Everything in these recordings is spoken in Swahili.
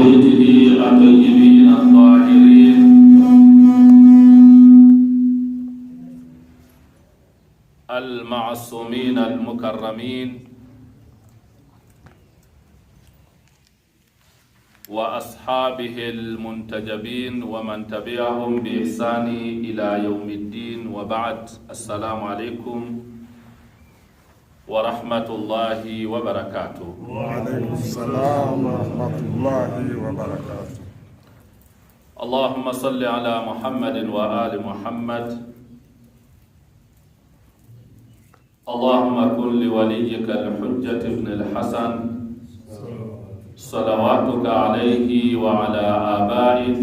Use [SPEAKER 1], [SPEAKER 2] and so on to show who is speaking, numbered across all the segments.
[SPEAKER 1] بيته الطيبين الطاهرين المعصومين المكرمين وأصحابه المنتجبين ومن تبعهم بإحسان إلى يوم الدين، وبعد. السلام عليكم ورحمة الله وبركاته.
[SPEAKER 2] وعليكم السلام ورحمة الله وبركاته.
[SPEAKER 1] اللهم صل على محمد وآل محمد. اللهم كن لوليك الحجة ابن الحسن صلواتك عليه وعلى آبائه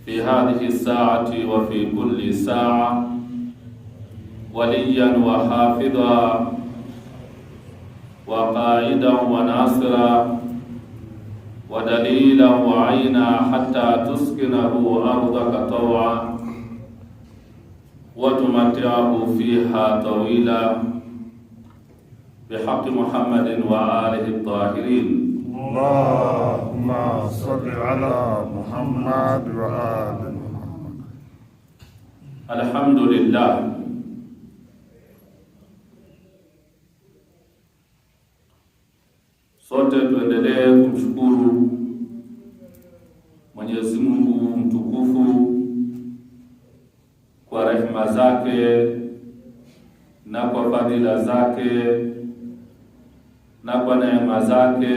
[SPEAKER 1] في هذه الساعة وفي كل ساعة وليا وحافظا وقائدا وناصرا ودليلا وعينا حتى تسكنه أرضك طوعا وتمتعه فيها طويلا بحق محمد وآله الطاهرين.
[SPEAKER 2] اللهم صل على محمد وآل محمد.
[SPEAKER 1] الحمد لله. Sote tuendelee kumshukuru Mwenyezi Mungu mtukufu kwa rehema zake na kwa fadhila zake na kwa neema zake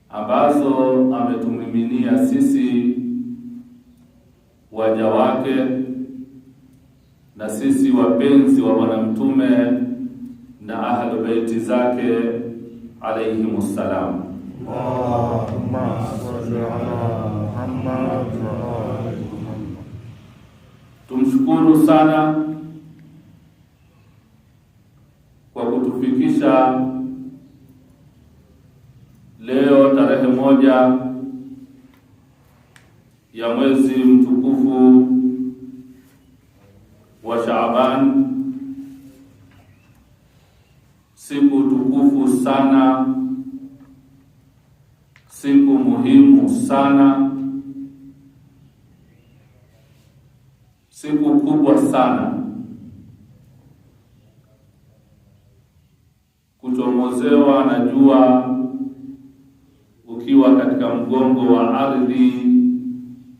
[SPEAKER 1] ambazo ametumiminia sisi waja wake na sisi wapenzi wa Bwana Mtume na ahlu baiti zake alayhimus salam.
[SPEAKER 2] Allahumma salli ala Muhammad wa ali Muhammad.
[SPEAKER 1] Tumshukuru sana kwa kutufikisha leo tarehe 1 ya mwezi mtukufu wa Shaaban, siku tukufu sana, siku muhimu sana, siku kubwa sana, kuchomozewa na jua ukiwa katika mgongo wa ardhi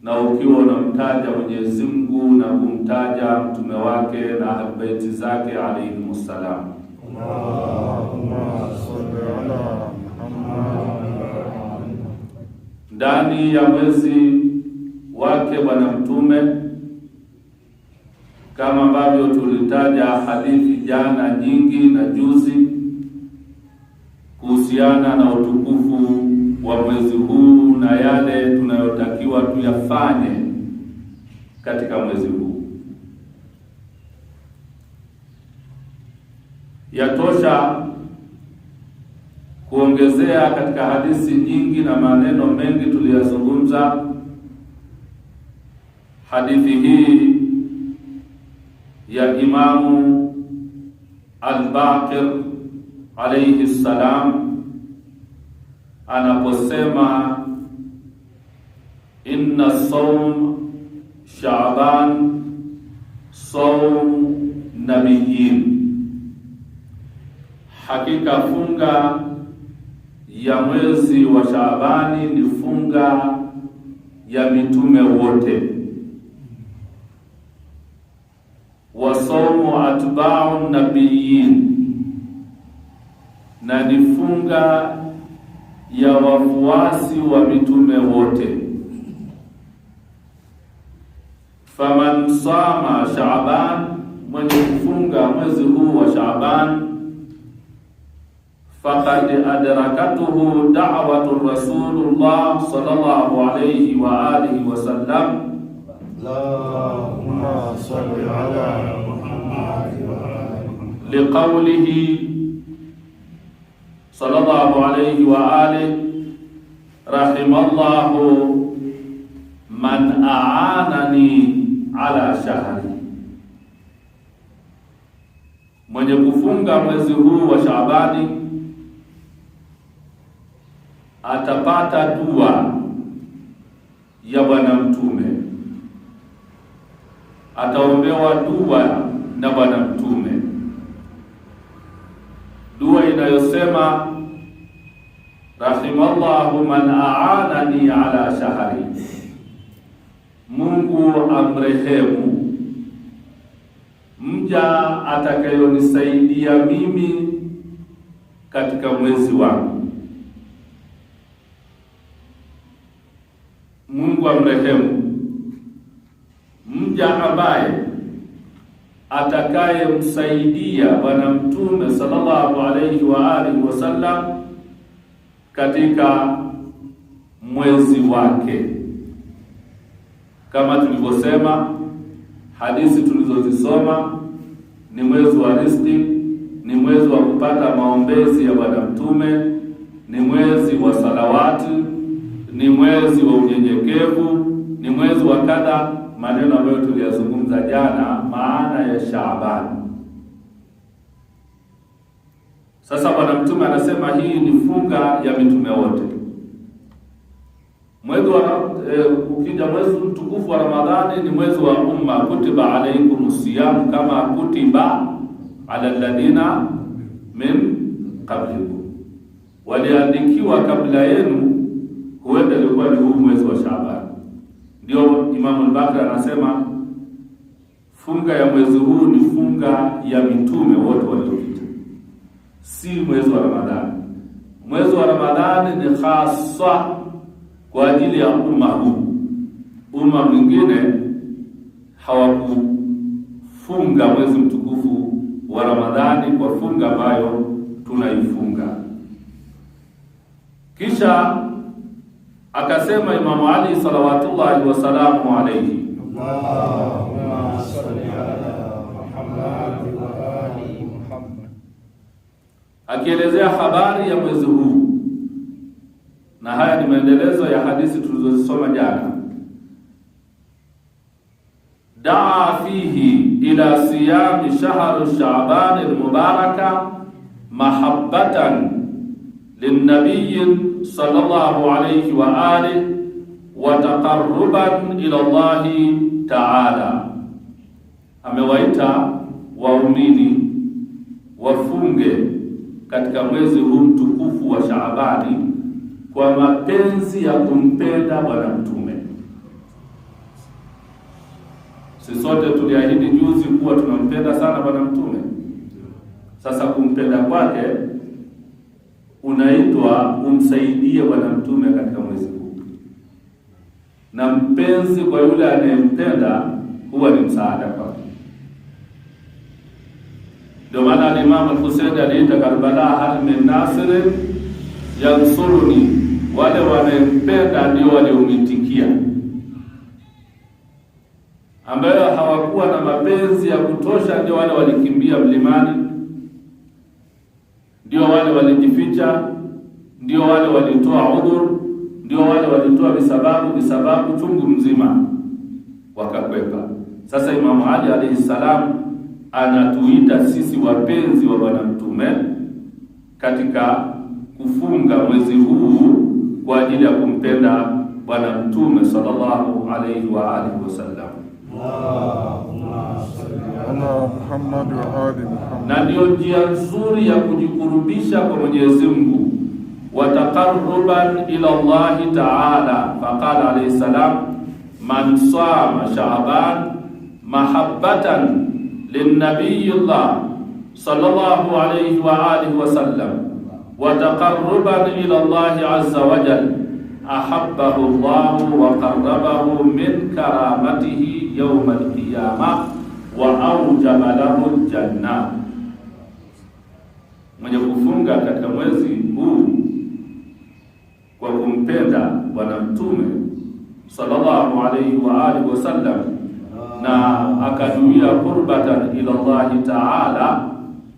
[SPEAKER 1] na ukiwa unamtaja Mwenyezi Mungu na kumtaja mtume wake na ahlubaiti zake alayhimus salam.
[SPEAKER 2] Allahumma salli ala Muhammad.
[SPEAKER 1] Ndani ya mwezi wake Bwana Mtume, kama ambavyo tulitaja hadithi jana nyingi na juzi kuhusiana na utukufu wa mwezi huu na yale tunayotakiwa tuyafanye katika mwezi huu. Yatosha kuongezea katika hadithi nyingi na maneno mengi tuliyazungumza. Hadithi hii ya Imamu Al-Baqir alayhi salam anaposema inna sawm Shaaban sawm nabiyyin, hakika funga ya mwezi wa Shaabani ni funga ya mitume wote. Wa sawmu atba'u nabiyyin, na ni funga ya wafuasi wa mitume wote. Faman sama Shaaban, mwenye kufunga mwezi huu wa Shaaban, faqad adrakatuhu da'watu Rasulullah sallallahu alayhi wa alihi wa sallam.
[SPEAKER 2] Allahumma salli ala Muhammad wa ali Muhammad.
[SPEAKER 1] Liqawlihi sallallahu alayhi wa alihi, rahimallahu man a'anani ala shahri, mwenye kufunga mwezi huu wa Shaabani atapata dua ya Bwana Mtume, ataombewa dua na Bwana Mtume, dua inayosema rahimallahu man aanani ala shahri, Mungu amrehemu mja atakayonisaidia mimi katika mwezi wangu. Mungu amrehemu mja ambaye atakayemsaidia Bwana Mtume sallallahu alayhi wa alihi wasallam katika mwezi wake. Kama tulivyosema, hadithi tulizozisoma, ni mwezi wa riziki, ni mwezi wa kupata maombezi ya Bwana Mtume, ni mwezi wa salawati, ni mwezi wa unyenyekevu, ni mwezi wa kadha, maneno ambayo tuliyazungumza jana, maana ya Shaaban. Sasa Bwana Mtume anasema hii ni funga ya mitume wote. Mwezi wa ukija mwezi mtukufu wa Ramadhani ni mwezi wa umma, kutiba alaykumus siyam kama kutiba ala alladhina min qablikum, waliandikiwa kabla yenu, huenda ilikuwa ni huu mwezi wa Shaaban. Ndio Imam al-Bakri anasema funga ya mwezi huu ni funga ya mitume wote waliopita, si mwezi wa Ramadhani. Mwezi wa Ramadhani ni hasa kwa ajili ya umma huu. Umma mwingine hawakufunga mwezi mtukufu wa Ramadhani kwa funga ambayo tunaifunga. Kisha akasema Imam Ali salawatullahi wasalamu alayhi,
[SPEAKER 2] Allahumma salli ala Muhammad wa ali Muhammad,
[SPEAKER 1] akielezea habari ya mwezi huu, na haya ni maendelezo ya hadithi tulizosoma jana. Daa fihi ila siyami shahru Shaaban al-mubaraka mahabbatan linnabiy sallallahu alayhi wa alihi wa taqarruban ila Allah ta'ala. Amewaita waumini wafunge katika mwezi huu mtukufu wa Shaabani kwa mapenzi ya kumpenda Bwana Mtume. Sisi sote tuliahidi juzi kuwa tunampenda sana Bwana Mtume. Sasa kumpenda kwake unaitwa umsaidie Bwana Mtume katika mwezi huu, na mpenzi kwa yule anayempenda huwa ni msaada kwake. Ndio maana Imam al-Husayn aliita Karbala, hal min nasirin yansuruni, wale wanayempenda ndio waliomitikia. Ambayo hawakuwa na mapenzi ya kutosha ndio wale walikimbia mlimani, ndio wale walijificha, ndio wale walitoa udhur, ndio wale walitoa visababu chungu mzima wakakwepa. Sasa Imam Ali alayhi salam anatuita sisi wapenzi wa Bwana Mtume katika kufunga mwezi huu kwa ajili ya kumpenda Bwana Mtume sallallahu alayhi wa alihi wasallam.
[SPEAKER 2] Allahumma salli ala Muhammad wa ali Muhammad.
[SPEAKER 1] Na ndio njia nzuri ya kujikurubisha kwa Mwenyezi Mungu, wa taqarruban ila Allah ta'ala. Faqala alayhi salam, man sama Shaaban mahabbatan linnabiyillah sallallahu alayhi wa alihi wasallam wa taqarruban ila Allah azza wa jalla, ahabbahu Allah wa qarrabahu min karamatihi yawm al-qiyamah wa awjaba lahu al-jannah. Mwenye kufunga katika mwezi huu kwa kumpenda Bwana Mtume sallallahu alayhi wa alihi wasallam na akanuia qurbatan ila Allah ta'ala,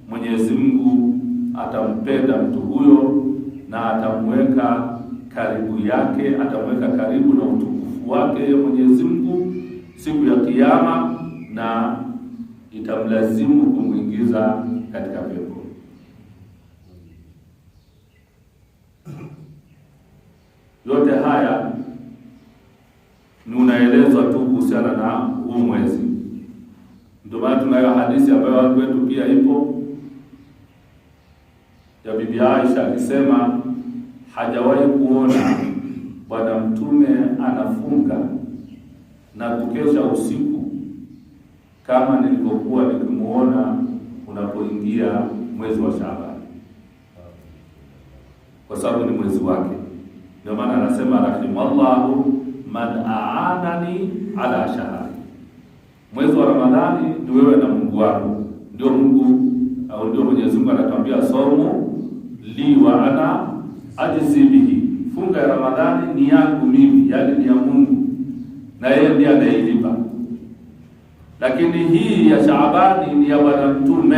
[SPEAKER 1] Mwenyezi Mungu atampenda mtu huyo na atamweka karibu yake, atamweka karibu na utukufu wake Mwenyezi Mungu siku ya Kiyama, na itamlazimu kumwingiza katika pepo. Yote haya ni unaelezwa tu kuhusiana na huu mwezi. Ndio maana tunayo hadithi ambayo watu wetu pia ipo ya Bibi Aisha akisema hajawahi kuona Bwana Mtume anafunga na kukesha usiku kama nilivyokuwa nikimuona unapoingia mwezi wa Shaaban, kwa sababu ni mwezi wake. Ndio maana anasema rahimallahu man aanani ala shahri. Mwezi wa Ramadhani ni wewe na Mungu wako. Ndio Mungu au ndio Mwenyezi Mungu anatuambia somo li wa ana ajzi bihi. Funga ya Ramadhani ni yangu mimi, yaani ni ya Mungu, na yeye ndiye anailipa. Lakini hii ya Shaabani ni ya Bwana Mtume,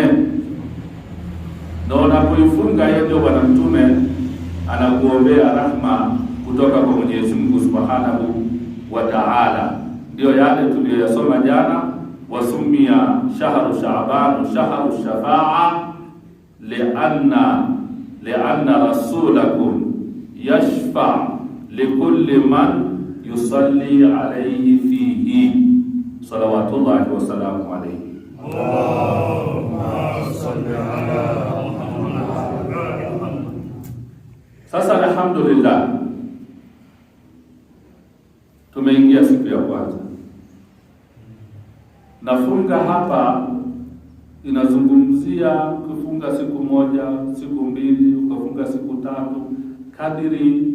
[SPEAKER 1] na unapoifunga yeye ndio Bwana Mtume anakuombea rahma kutoka kwa Mwenyezi Mungu Subhanahu wa Ta'ala. Ndio yale tuliyoyasoma jana, wasumia shahru Shaaban shahru shafaa lianna rasulakum yashfa likulli man yusalli alayhi fihi salawatullahi wa salamu alayhi. Allahumma salli ala Muhammad. Sasa alhamdulillah tumeingia siku ya kwanza. Nafunga hapa inazungumzia kufunga siku moja, siku mbili, ukafunga siku tatu, kadiri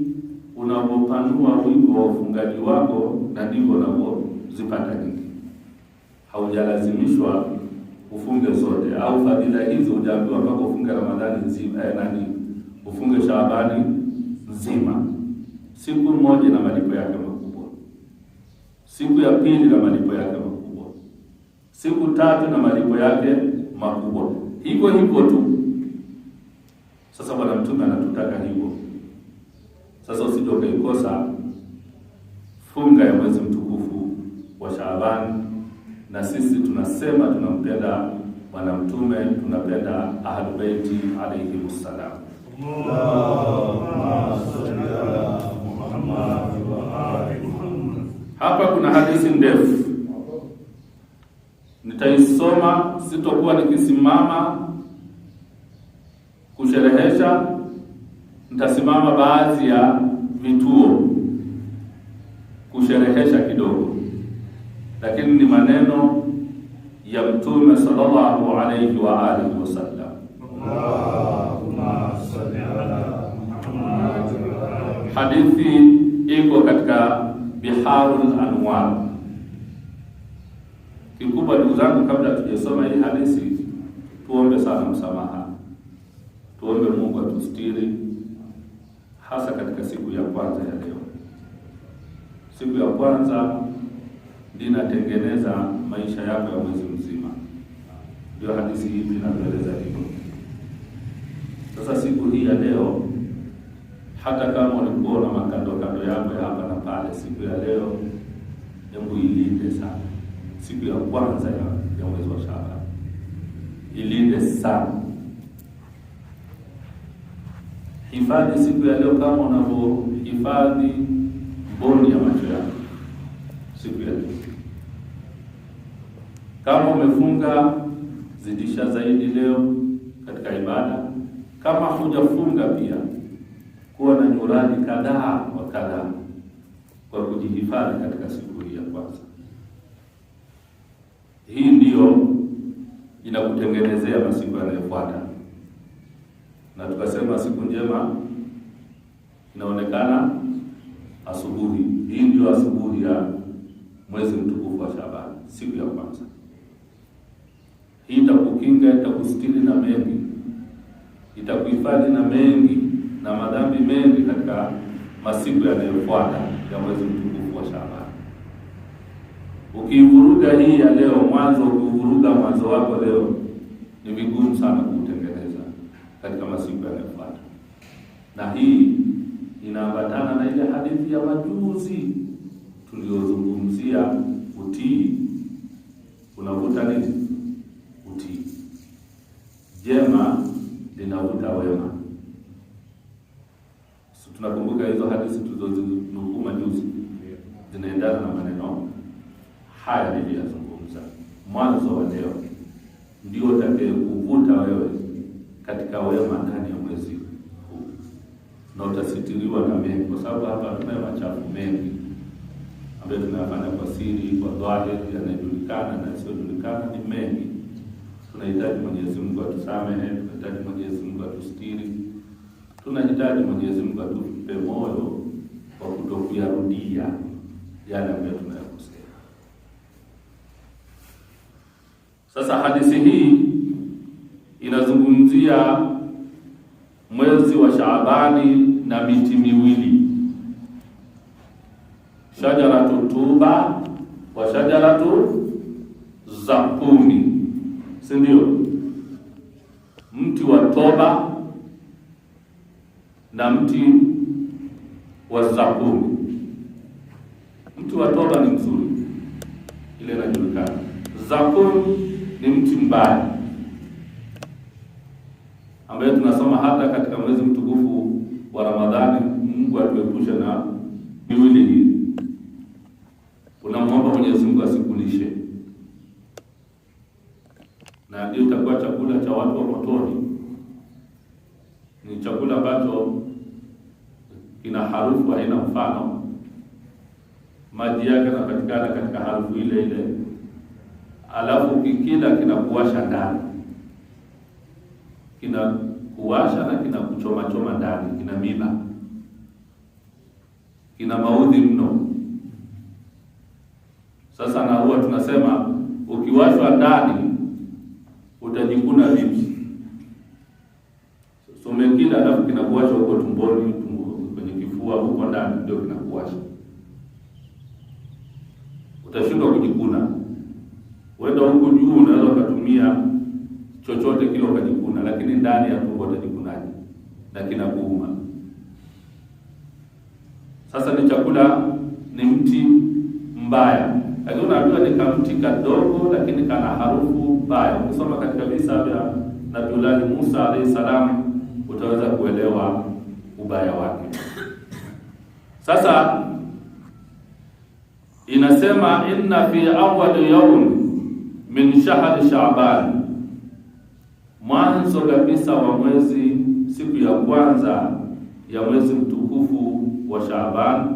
[SPEAKER 1] unapopanua wigo wa ufungaji wako na ndivyo unavyozipata nyingi. Haujalazimishwa ufunge zote, au fadhila hizo hujaambiwa mpaka ufunge Ramadhani nzima, ufunge Shaabani nzima. Siku moja na malipo yake makubwa, siku ya pili na malipo yake makubwa, siku tatu na malipo yake makubwa, hivyo hivyo tu. Sasa Bwana Mtume anatutaka hivyo. Sasa usije ukaikosa funga ya mwezi mtukufu wa Shaaban. Na sisi tunasema tunampenda Bwana Mtume, tunapenda Ahlul Baiti alayhi wassalam. Allahumma salli ala Muhammad wa ali Muhammad. Hapa kuna hadithi ndefu, nitaisoma, sitokuwa nikisimama kusherehesha, nitasimama baadhi ya vituo kusherehesha kidogo, lakini ni maneno ya Mtume sallallahu alayhi wa alihi wasallam. Allahumma salli ala Muhammad. Hadithi iko katika Biharul Anwar. Kikubwa ndugu zangu, kabla tujasoma hii hadithi, tuombe sana msamaha. Tuombe Mungu atustiri, hasa katika siku ya kwanza ya leo. Siku ya kwanza linatengeneza maisha yako ya mwezi mzima. Ndio hadithi hii inatueleza hivyo. Sasa siku hii ya leo, hata kama ulikuwa na makando yako ya hapa na pale, siku ya leo hebu ilinde sana. Siku ya kwanza ya mwezi wa Shaaban ilinde sana. Hifadhi siku ya leo kama unavyohifadhi mboni ya macho yako siku ya leo. Kama umefunga, zidisha zaidi leo katika ibada. Kama hujafunga pia, kuwa na nyurani kadhaa wa kadhaa kwa kujihifadhi katika siku hii ya kwanza. Hii ndiyo inakutengenezea masiku yanayofuata. Na tukasema siku njema inaonekana asubuhi. Hii ndio asubuhi ya mwezi mtukufu wa Shaaban, siku ya kwanza. Hii itakukinga, itakustiri na mengi, itakuhifadhi na mengi na madhambi mengi katika masiku yanayofuata ya mwezi mtukufu wa Shaaban. Ukivuruga hii ya leo mwanzo, ukivuruga mwanzo wako leo, ni vigumu sana kutengeneza katika masiku yanayofuata. Na hii inaambatana na ile hadithi ya majuzi tuliyozungumzia, utii unavuta nini? Utii. Jema linavuta wema. Tunakumbuka hizo hadithi tulizonukuu majuzi, zinaendana na maneno haya niliyozungumza. Mwanzo wa leo ndio utakayekuvuta wewe katika wema ndani ya mwezi huu, na utasitiriwa na mengi, kwa sababu hapa tuna machafu mengi ambayo tunayafanya kwa siri, kwa dhahiri, yanayojulikana na yasiyojulikana, ni mengi. Tunahitaji Mwenyezi Mungu atusamehe, tunahitaji Mwenyezi Mungu atustiri, tunahitaji Mwenyezi Mungu atupe moyo wa kutokuyarudia yale ambayo tunayakosea. Sasa hadithi hii inazungumzia mwezi wa Shaabani na miti miwili, shajaratu tuba wa shajaratu zakumi, si ndio? Mti wa toba na mti wa zakumi. Mti wa toba ni mzuri, ile inajulikana. Zakumi ni mti mbaya ambaye tunasoma hata katika mwezi mtukufu wa Ramadhani, Mungu atuepushe na miwili hii. Unamwomba Mwenyezi Mungu asikulishe, na ndio itakuwa chakula cha watu wa motoni. Ni chakula ambacho kina harufu haina mfano, maji yake yanapatikana katika harufu ile ile, alafu kikila kinakuwasha ndani, kinakuwasha na kinakuchoma ndani, kina miba, kina maudhi mno. Sasa na huwa tunasema ukiwashwa ndani utajikuna vipi? So umekila alafu kinakuwasha huko tumboni, kwenye kifua, huko ndani ndio kinakuwasha, utashindwa kujikuna. Wenda huko juu unaweza ukatumia chochote kile ukajikuna, lakini ndani ya tumbo utajikunaje? Na kinakuuma. Sasa ni chakula, ni mti mbaya, lakini unajua ni kamti kadogo, lakini kana harufu mbaya. Ukisoma katika visa vya Nabii Musa alayhi salam utaweza kuelewa ubaya wake. Sasa inasema inna fi awwal yawm min shahri Shaaban, mwanzo kabisa wa mwezi, siku ya kwanza ya mwezi mtukufu wa Shaaban,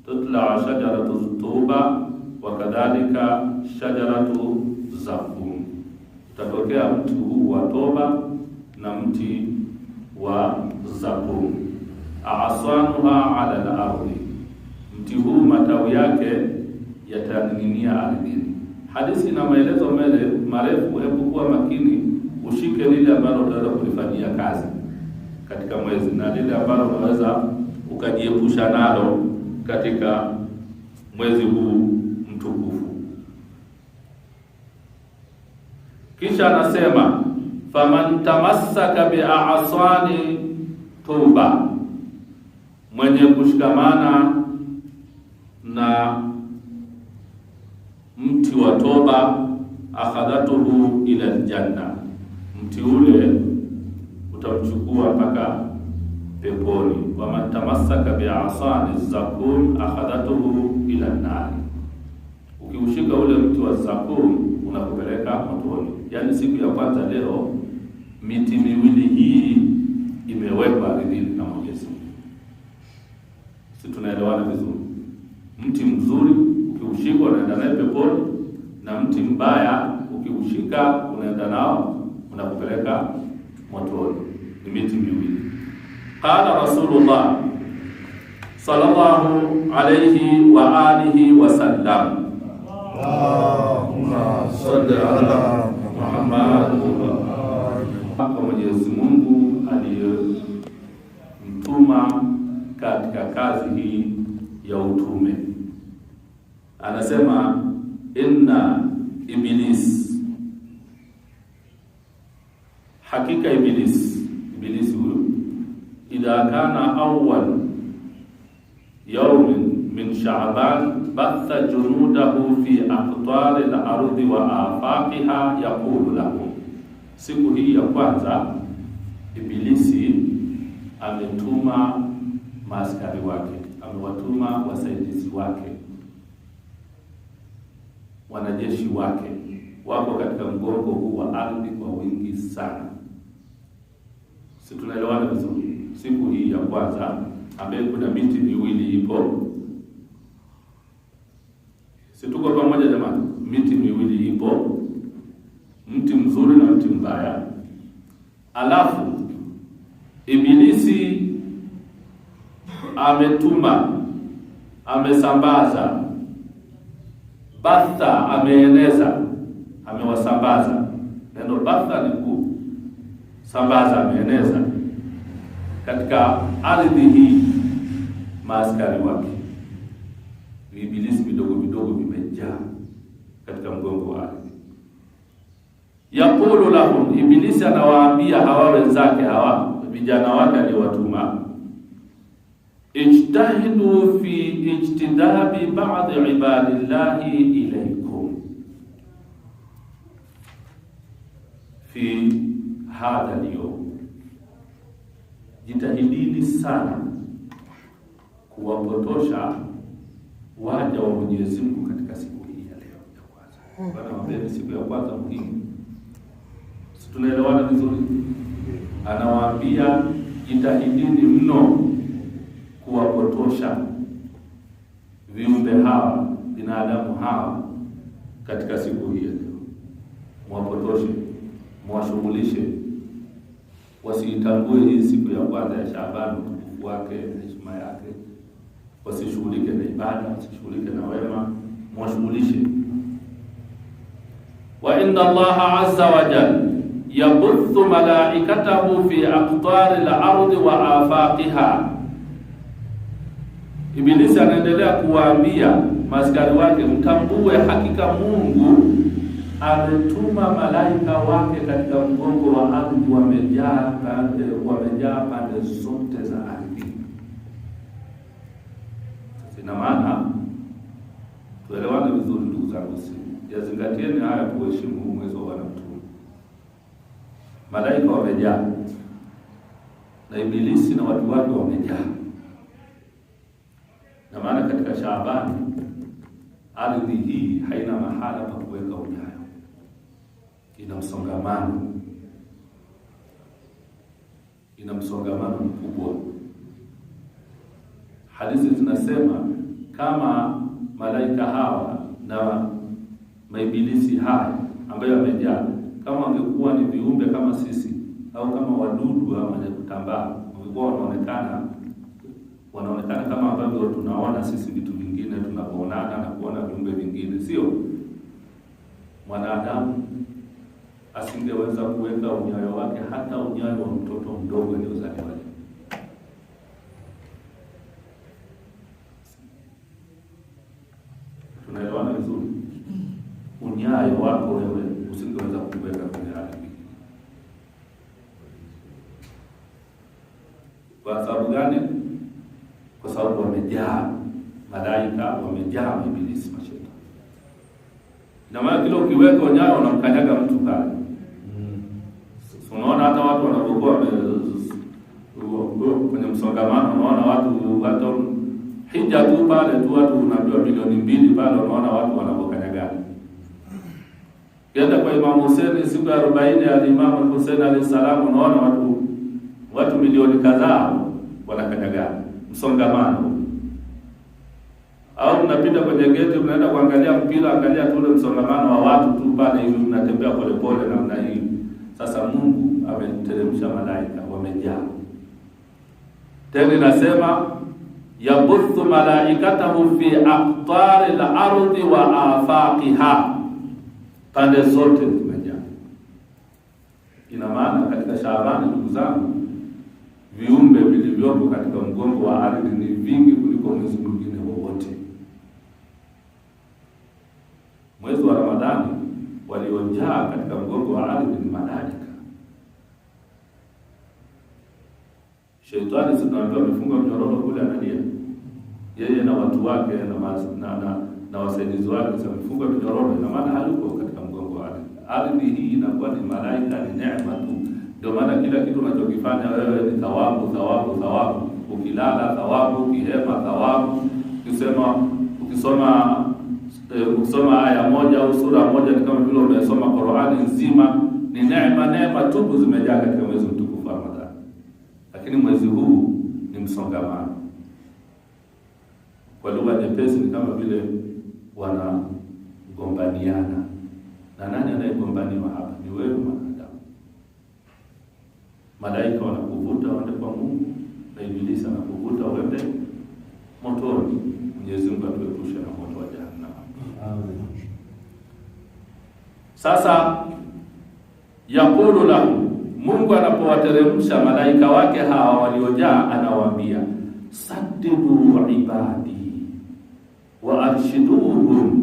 [SPEAKER 1] tutla shajaratu tuba wa kadhalika shajaratu zakum, utatokea mti huu wa toba na mti wa zakum. Aasanuha ala al-ardi, mti huu matawi yake yataning'inia ardhini. Hadithi na maelezo marefu, hebu kuwa makini, ushike lile ambalo utaweza kulifanyia kazi katika mwezi na lile ambalo unaweza ukajiepusha nalo katika mwezi huu mtukufu. Kisha anasema faman tamassaka bi'asani tuba, mwenye kushikamana na mti wa toba, akhadhatuhu ila aljanna, mti ule utamchukua mpaka peponi. Waman tamassaka bi'asani zakum akhadhatuhu ila an-nar, ukiushika ule mti wa zakum unakupeleka motoni. Yani siku ya kwanza leo miti miwili hii imewekwa ardhini na Mwenyezi Mungu. Sisi tunaelewana vizuri. Mti mzuri ukiushika unaenda naye peponi, na mti mbaya ukiushika unaenda nao unakupeleka motoni. Ni miti miwili. Qala Rasulullah sallallahu alayhi wa alihi wa sallam, Allahumma salli ala Muhammad. Kwa Mwenyezi Mungu aliyemtuma katika kazi hii ya utume, anasema inna iblis, hakika iblis huyu, idha kana awwal yawmin min Sha'ban batha junudahu fi aqtari al-ardi wa afaqiha yaqulu lahu, siku hii ya kwanza Ibilisi ametuma maaskari wake, amewatuma wasaidizi wake, wanajeshi wake wako katika mgongo huu wa ardhi kwa wingi sana. Si tunaelewana vizuri? Siku hii ya kwanza ambaye kuna miti miwili ipo, si tuko pamoja jamani? Miti miwili ipo, mti mzuri na mti mbaya. Alafu Ibilisi ametuma, amesambaza, batha ameeneza, amewasambaza. Neno batha ni kusambaza, ameeneza katika ardhi hii maaskari wake. Ibilisi vidogo vidogo vimejaa katika mgongo wa ardhi. Yaqulu lahum, Ibilisi anawaambia hawa wenzake, hawa vijana wake aliowatuma, ijtahidu fi ijtidabi ba'd ibadillahi ilaykum fi hadha al-yawm, jitahidini sana kuwapotosha waja wa Mwenyezi Mungu katika siku hii ya leo ya kwanza. Bwana mwambie siku ya kwanza muhimu. Si tunaelewana vizuri? Anawaambia jitahidini mno kuwapotosha viumbe hawa, binadamu hawa katika siku hii ya leo. Mwapotoshe, mwashughulishe, wasiitambue hii siku ya kwanza ya Shaaban utukufu wake, heshima yake. Wasishughulike na ibada, wasishughulike na wema, mwashughulishe. Wa inna Allaha azza wa jalla yabuthu malaikatahu fi aqtari al-ardi wa afaqiha. Ibilisi anaendelea kuwaambia maaskari wake, mtambue hakika Mungu ametuma malaika wake katika mgongo wa ardhi, wamejaa pande zote za ardhi. Ina maana tuelewane vizuri ndugu zangu, yazingatieni haya, kuheshimu mwezi wa Bwana Mtume. Malaika wamejaa na Ibilisi na watu wake wamejaa. Na maana katika Shaaban ardhi hii haina mahala pa kuweka unyayo, ina msongamano mkubwa. Hadithi zinasema kama malaika hawa na maibilisi haya ambayo wamejaa, kama wangekuwa ni viumbe kama sisi au kama wadudu au wenye kutambaa, wangekuwa wanaonekana kama ambavyo tunaona sisi vitu vingine tunapoonana na kuona viumbe vingine, sio? Mwanadamu asingeweza kuweka unyayo wake, hata unyayo wa mtoto mdogo aliyozaliwa. Tunaelewana vizuri? Unyayo wako wewe usingeweza kuweka kwenye ardhi. Kwa sababu gani? Kwa sababu wamejaa malaika, wamejaa ibilisi, mashetani. Na maana kile ukiweka unyayo unamkanyaga mtu pale. Unaona hata watu wanapokuwa kwenye msongamano, unaona watu hata hija tu pale tu watu unaambiwa milioni 2 pale, unaona watu wanapokanyagana. Kienda kwa Imam Hussein siku ya 40 ya Imam Hussein alayhi salam, unaona watu milioni kadhaa wanakanyagana, msongamano. Au unapita kwenye geti unaenda kuangalia mpira, angalia tu ule msongamano wa watu tu pale hivi, unatembea polepole namna hii. Sasa Mungu ameteremsha malaika, wamejaa. Tena nasema yabuthu malaikatahu fi aqtari al-ardi wa afaqiha, pande zote zimejaa. Ina maana katika Shaaban, ndugu zangu, viumbe vilivyopo katika mgongo wa ardhi ni vingi kuliko mwezi mwingine wowote. Mwezi wa Ramadhani waliojaa katika mgongo wa ardhi ni malaika. Shetani tunaambiwa amefunga mnyororo kule, analia yeye na watu wake na wasaidizi wake, wamefunga mnyororo. Ina maana hayuko katika mgongo wa ardhi. Ardhi hii inakuwa ni malaika, ni neema tu. Ndio maana kila kitu unachokifanya wewe ni thawabu. Ukilala thawabu, ukihema thawabu, ukisoma aya moja au sura moja ni kama vile umesoma Qur'ani nzima. Ni neema tupu zimejaa katika mwezi mtukufu wa Ramadhani. Lakini mwezi huu ni msongamano. Kwa lugha nyepesi ni kama vile wanagombaniana. Na nani anayegombaniwa hapa? Ni wewe mwanadamu. Malaika wanakuvuta uende kwa Mungu, na Ibilisi anakuvuta uende motoni. Mwenyezi Mungu atuepushe na moto wa jahannam. Amen. Sasa yaqulu lahu, Mungu anapowateremsha malaika wake hawa waliojaa, anawaambia saddidu ibadi wa arshiduhum.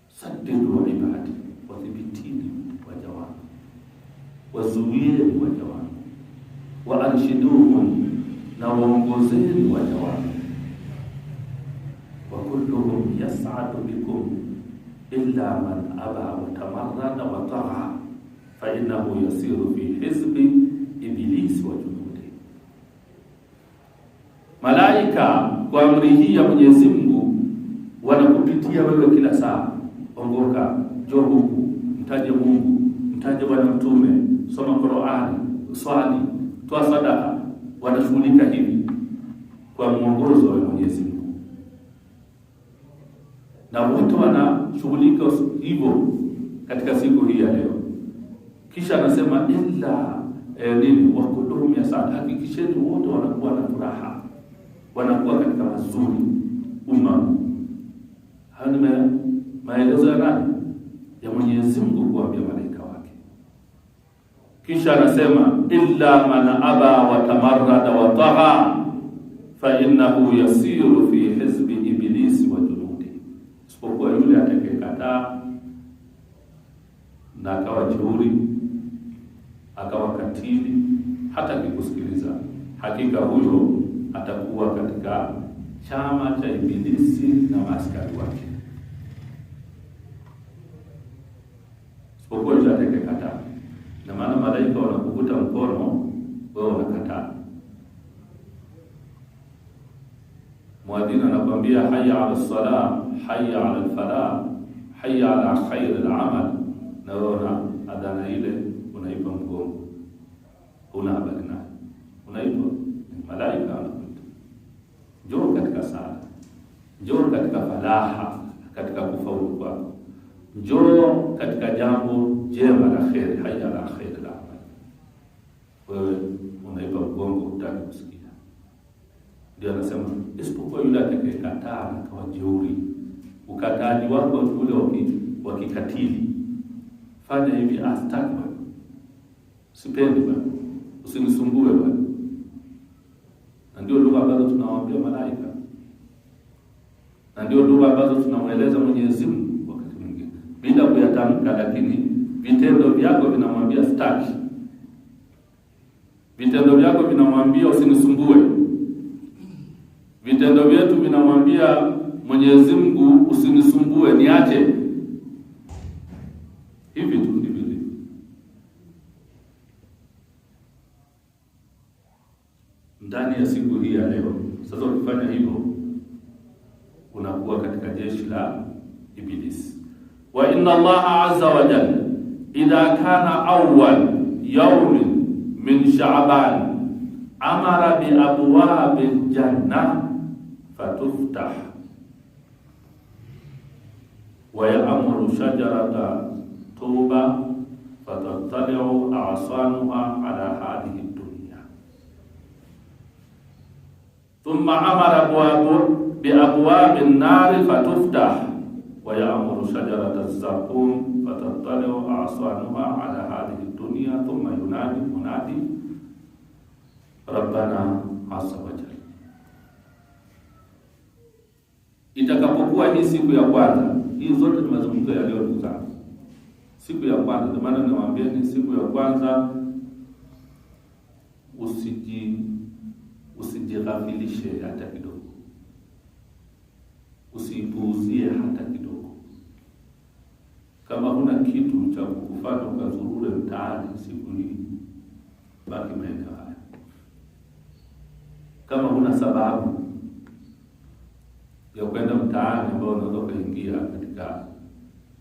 [SPEAKER 1] Saddidu ibadi, wathibitini waja wangu, wazuieni waja wangu, wa arshiduhum, na waongozeni waja wangu. Wa kulluhum yas'adu bikum illa man aba wa tamarrada wa tagha fa innahu yasiru fi hizbi ibilisi wa junudi. Malaika kwa amri hii ya Mwenyezi Mungu wanakupitia wewe kila saa. Ongoka, njoo huku, mtaje Mungu, mtaje Bwana Mtume, soma Qur'ani, swali, toa sadaka. Wanashughulika hivi kwa mwongozo wa Mwenyezi Mungu, na wote wanashughulika hivyo katika siku hii ya leo. Kisha anasema illa wa kulluhum yas'ad, hakikisheni wote wanakuwa na furaha, wanakuwa katika mazuri umma. Hayo ni maelezo ya nani? Ya Mwenyezi Mungu kuambia malaika wake. Kisha anasema illa man aba wa tamarrada wa tagha fa innahu yasiru fi hizbi ibilisi wa junudi, isipokuwa yule atakayekataa na akawa jeuri, akawa katili, hata kikusikiliza, hakika huyo atakuwa katika chama cha Ibilisi na maaskari wake. Isipokuwa yule atakayekataa. Na maana malaika wanakuvuta mkono, wewe unakataa. Muadhini anakuambia hayya ala salah, hayya ala falah, hayya ala khair al-amal, na wewe adhana ile unaipa mgongo, una habari nayo, unaitwa malaika anakuita, njoo katika sala, njoo katika falaha, katika kufaulu kwako, njoo katika jambo jema la kheri, hayya ala khair al-amal. Wewe unaipa mgongo, hutaki kusikia. Ndio anasema isipokuwa yule atakayekataa na kawa jeuri, ukataji wako ule wa kikatili, fanya hivi, astaki bwana, sipendi bwana, usinisumbue bwana. Na ndio lugha ambazo tunawaambia malaika, na ndio lugha ambazo tunamweleza Mwenyezi Mungu wakati mwingine bila kuyatamka, lakini vitendo vyako vinamwambia staki, vitendo vyako vinamwambia usinisumbue, vitendo vyetu vinamwambia Mwenyezi Mungu usinisumbue, niache. Hivi tu ndivyo. Ndani ya siku hii ya leo, sasa ukifanya hivyo unakuwa katika jeshi la Ibilisi. Wa inna Allaha azza wa jalla idha kana awwal yawmin min Sha'ban amara bi abwabil janna fatuftah wa ya'muru shajarata tuba fatattali'u a'sanuha ala hadhihi dunya. Thumma amara bi abwabin nari fatuftah wa ya'muru shajarata az-zaqum fatattali'u a'sanuha ala hadhihi dunya. Thumma yunadi munadi Rabbana azza wa jalla. Itakapokuwa hii siku ya kwanza, hii zote ni mazungumzo ya leo ndugu zangu. Siku ya kwanza, ndio maana niwaambia ni siku ya kwanza, usijighafilishe hata kidogo, usipuuzie hata kidogo. Kama huna kitu cha kukufanya ukazurure mtaani siku hii, baki maeneo haya. Kama huna sababu ya kwenda mtaani ambao unaweza kuingia katika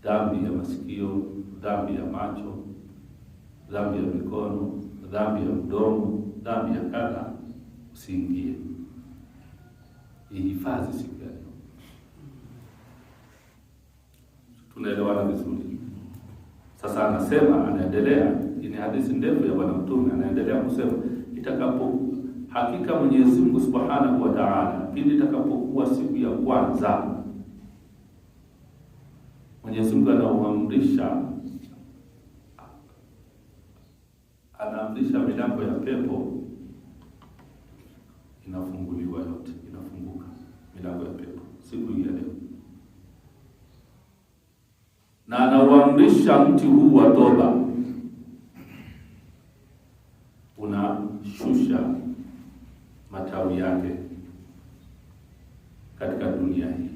[SPEAKER 1] dhambi ya masikio, dhambi ya macho, dhambi ya mikono, dhambi ya mdomo, dhambi ya kadha, usiingie. Ihifadhi siku ya leo. Tunaelewana vizuri? Sasa anasema, anaendelea, ni hadithi ndefu ya Bwana Mtume, anaendelea kusema hakika Mwenyezi Mungu Subhanahu wa Ta'ala, pindi itakapokuwa siku ya kwanza, Mwenyezi Mungu anaamrisha milango ya pepo inafunguliwa, yote inafunguka milango ya pepo siku hii ya leo, na anauamrisha mti huu wa toba unashusha matawi yake katika dunia hii.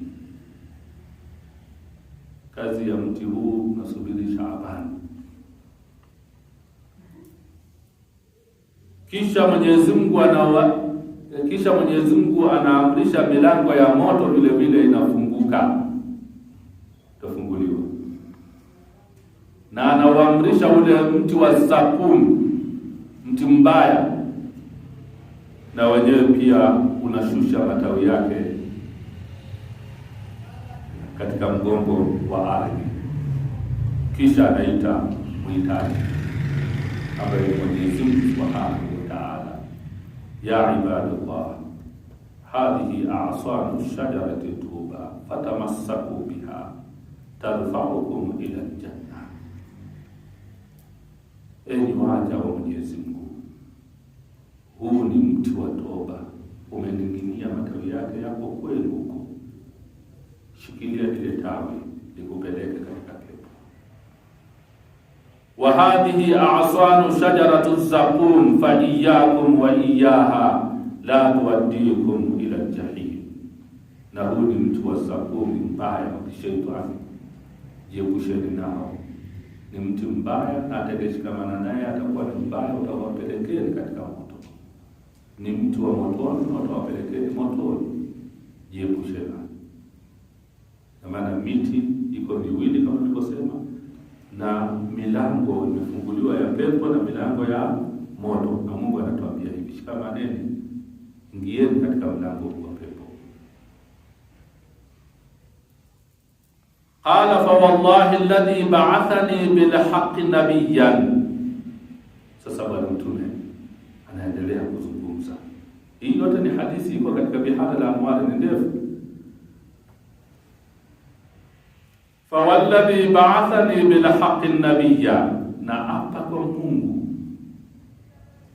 [SPEAKER 1] Kazi ya mti huu nasubiri Shaaban. Kisha Mwenyezi Mungu anaamrisha milango ya moto vile vile inafunguka, itafunguliwa, na anawaamrisha ule mti wa zakum, mti mbaya, na wenyewe pia unashusha matawi yake katika mgongo wa ardhi. Kisha anaita mwitaji ambaye Mwenyezi Mungu Subhanahu wa Ta'ala, ya ibadallah, hadhihi a'sanu shajarati tuba fatamassaku biha tarfa'ukum ila aljanna. Enyi waja wa Mwenyezi Mungu, huu ni mti wa toba, umening'inia matawi yake yako kweli huko. Shikilia lile tawi likupeleke katika pepo. Wa hadhihi a'sanu shajaratu zaqum fa iyyakum wa iyyaha la tuwaddikum ila jahim. Na huu ni mti wa zaqum mbaya wa kishetani, jiepusheni nao. Ni mti mbaya, na atakayeshikamana naye atakuwa ni mbaya, utawapelekeni katika moto. Ni mti wa motoni, na utawapelekeni motoni, jiepusheni. Kwa maana miti iko miwili kama nilivyosema, na milango imefunguliwa ya pepo na milango ya moto, na Mungu anatuambia hivi, shikamaneni, ingieni katika mlango wa pepo. Qala fa wallahi alladhi ba'athani bil haqqi nabiyyan. Sasa Bwana Mtume anaendelea kuzungumza. Hii yote ni hadithi, iko katika Bihar al-Anwar, ni ndefu. Fa walladhi ba'athani bil haqqi nabiyya, na apa kwa Mungu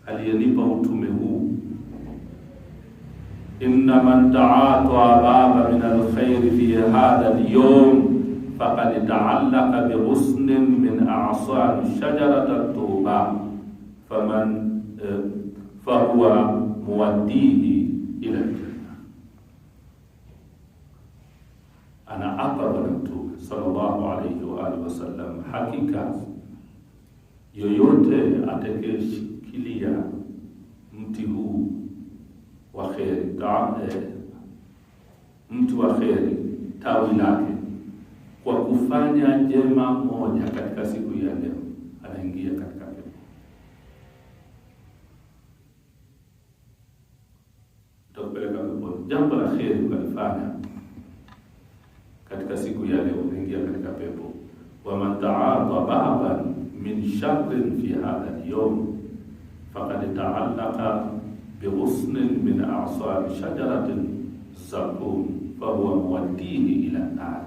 [SPEAKER 1] aliyenipa utume huu. Inna man ta'ata baba min al-khair fi hadha al-yawm faqad ta'allaqa bi ghusnin min a'san shajarat at-tuba fahuwa muwaddihi ila al-janna. Ana apa Bwana Mtume sallallahu alayhi wa alihi wasallam, hakika yoyote atakayeshikilia mti huu wa kheri, mti wa kheri, tawi lake, kwa kufanya jema moja katika siku ya leo, anaingia katika pepo. Tukapeleka pepo. Jambo la kheri ukalifanya katika siku ya leo, unaingia katika pepo. Wa man ta'ata baban min sharrin fi hadha al-yawm faqad ta'allaqa bi ghusnin min a'sar shajaratin zaqum fahuwa muwaddihi ila an-nar.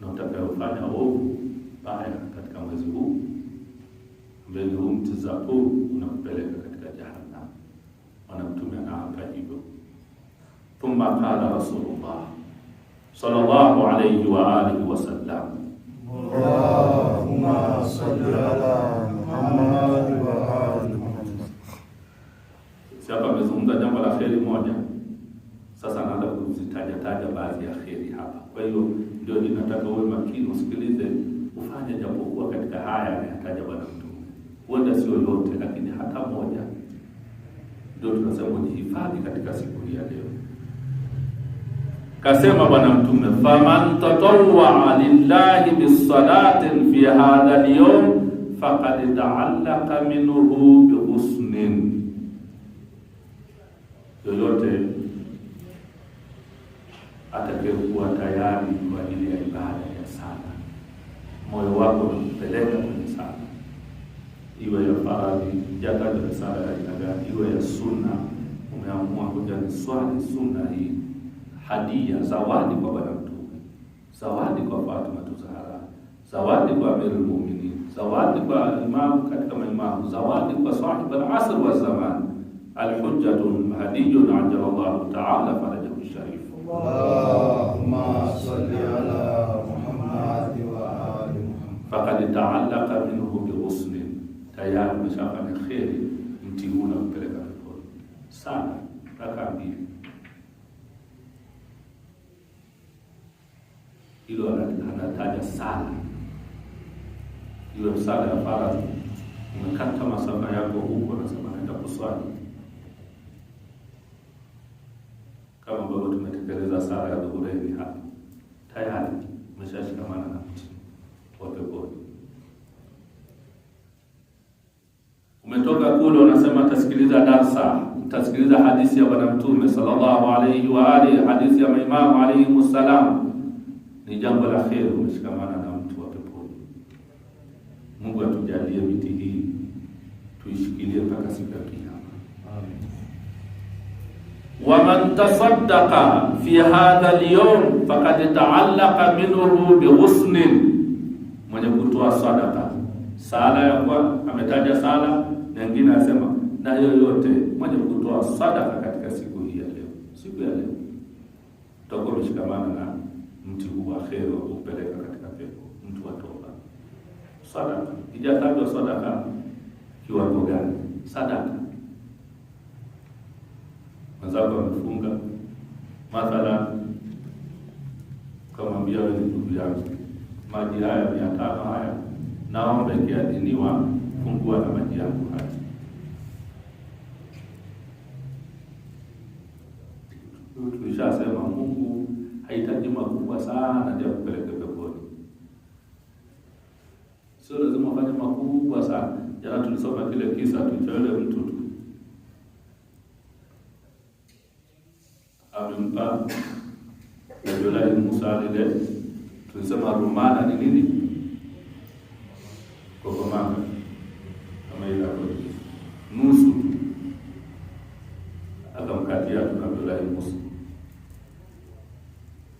[SPEAKER 1] Na utakayofanya ovu baya katika mwezi huu, mbele huu mti zaqum unakupeleka katika jahannam. Bwana Mtume anaapa hivyo. Thumma qala Rasulullah sallallahu alayhi wa alihi wa sallam,
[SPEAKER 2] Allahumma salli ala Muhammad wa ali Muhammad.
[SPEAKER 1] Sasa amezungumza jambo la kheri moja, sasa anaanza kuzitaja baadhi ya kheri hapa. Kwa hiyo ndio ninataka uwe makini, usikilize, ufanye japokuwa katika haya anayataja Bwana Mtume, huenda sio yote, lakini hata moja, ndio tunasema jihifadhi katika siku hii ya leo. Kasema Bwana Mtume, faman tatawwa lillahi bisalatin fi hadha al-yawm faqad ta'allaqa minhu bihusnin. Yoyote atakayekuwa tayari kwa ajili ya ibada ya sala, moyo wako unapeleka kwenye sala, iwe ya faradhi, jataja sala ya aina gani, iwe ya sunna, umeamua kuja ni swali sunna hii, hadia, zawadi kwa Bwana Mtume, zawadi kwa Fatima Zahra, zawadi kwa Amirul Mu'minin, zawadi kwa imamu katika maimamu, zawadi kwa sahib al-asr wa zaman, al-hujjatul mahdiyun ajalallahu ta'ala farajahu sharif.
[SPEAKER 2] Allahumma salli ala Muhammad wa ali Muhammad.
[SPEAKER 1] Faqad ta'allaqa minhu bi husnin, tayari umeshafanya kheri, mti huu unampeleka peponi. Sana raka mbili, hilo anataja sala, hiyo sala ya faradhi. Umekata masafa yako huko, nasema naenda kuswali, kama ambavyo tumetekeleza sala ya dhuhuri hapa, tayari umeshashikamana na mti wa peponi. Umetoka kule, unasema tasikiliza darsa, tasikiliza hadithi ya Bwana Mtume sallallahu alayhi wa alihi, hadithi ya maimamu alayhi wasallam, ni jambo la kheri, umeshikamana na mtu wa peponi. Mungu atujalie miti hii tuishikilie mpaka siku ya Kiyama. Amen. Wa man tasaddaqa fi hadha al-yawm faqad ta'allaqa minhu bi husnin, mwenye kutoa sadaka, sala ya kwa ametaja sala, na wengine anasema na yoyote mwenye kutoa sadaka katika siku hii ya leo, siku ya leo tutakuwa tumeshikamana na mti huu wa kheri wa kupeleka katika pepo, mtu wa toba. Sadaka ijatajwa sadaka kiwango gani? Sadaka mazao wamefunga, mathalan kamwambia wewe ndugu yangu, maji haya 500 haya naomba kiadhiniwa, fungua na maji yangu haya. Tulishasema Mungu hahitaji makubwa sana ndio kupeleka peponi. Sio lazima ufanye makubwa sana. Jana tulisoma kile kisa cha yule mtu tu amempa Nabii Musa ile, tulisema rumana ni nini? Kokomanga kama ile hapo nusu, akamkatia Nabii Musa.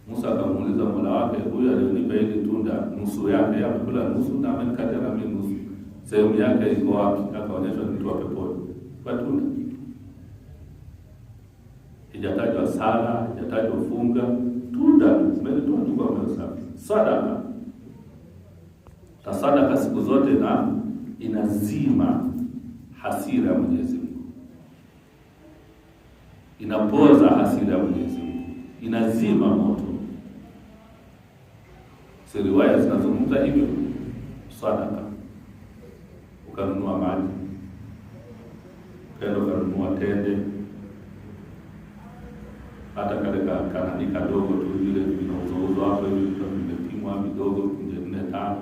[SPEAKER 1] Musa akamuuliza Mola wake, huyu alionipa hili tunda nusu yake, amekula nusu na amenikatia na mimi nusu, sehemu yake iko wapi? Akaonyeshwa mtu wa peponi kwa tunda. Ijatajwa sala, ijatajwa funga, tunda zimelitoa tu kwa moyo safi. Sadaka, tasadaka siku zote na inazima hasira ya Mwenyezi Mungu, inapoza hasira ya Mwenyezi Mungu, inazima moto. Si riwaya zinazungumza hivyo. Sadaka, ukanunua maji, ukaenda ukanunua tende, hata katika kanani kadogo tu vile vinauzwa hapo hivi, vimepimwa vidogo 4-5.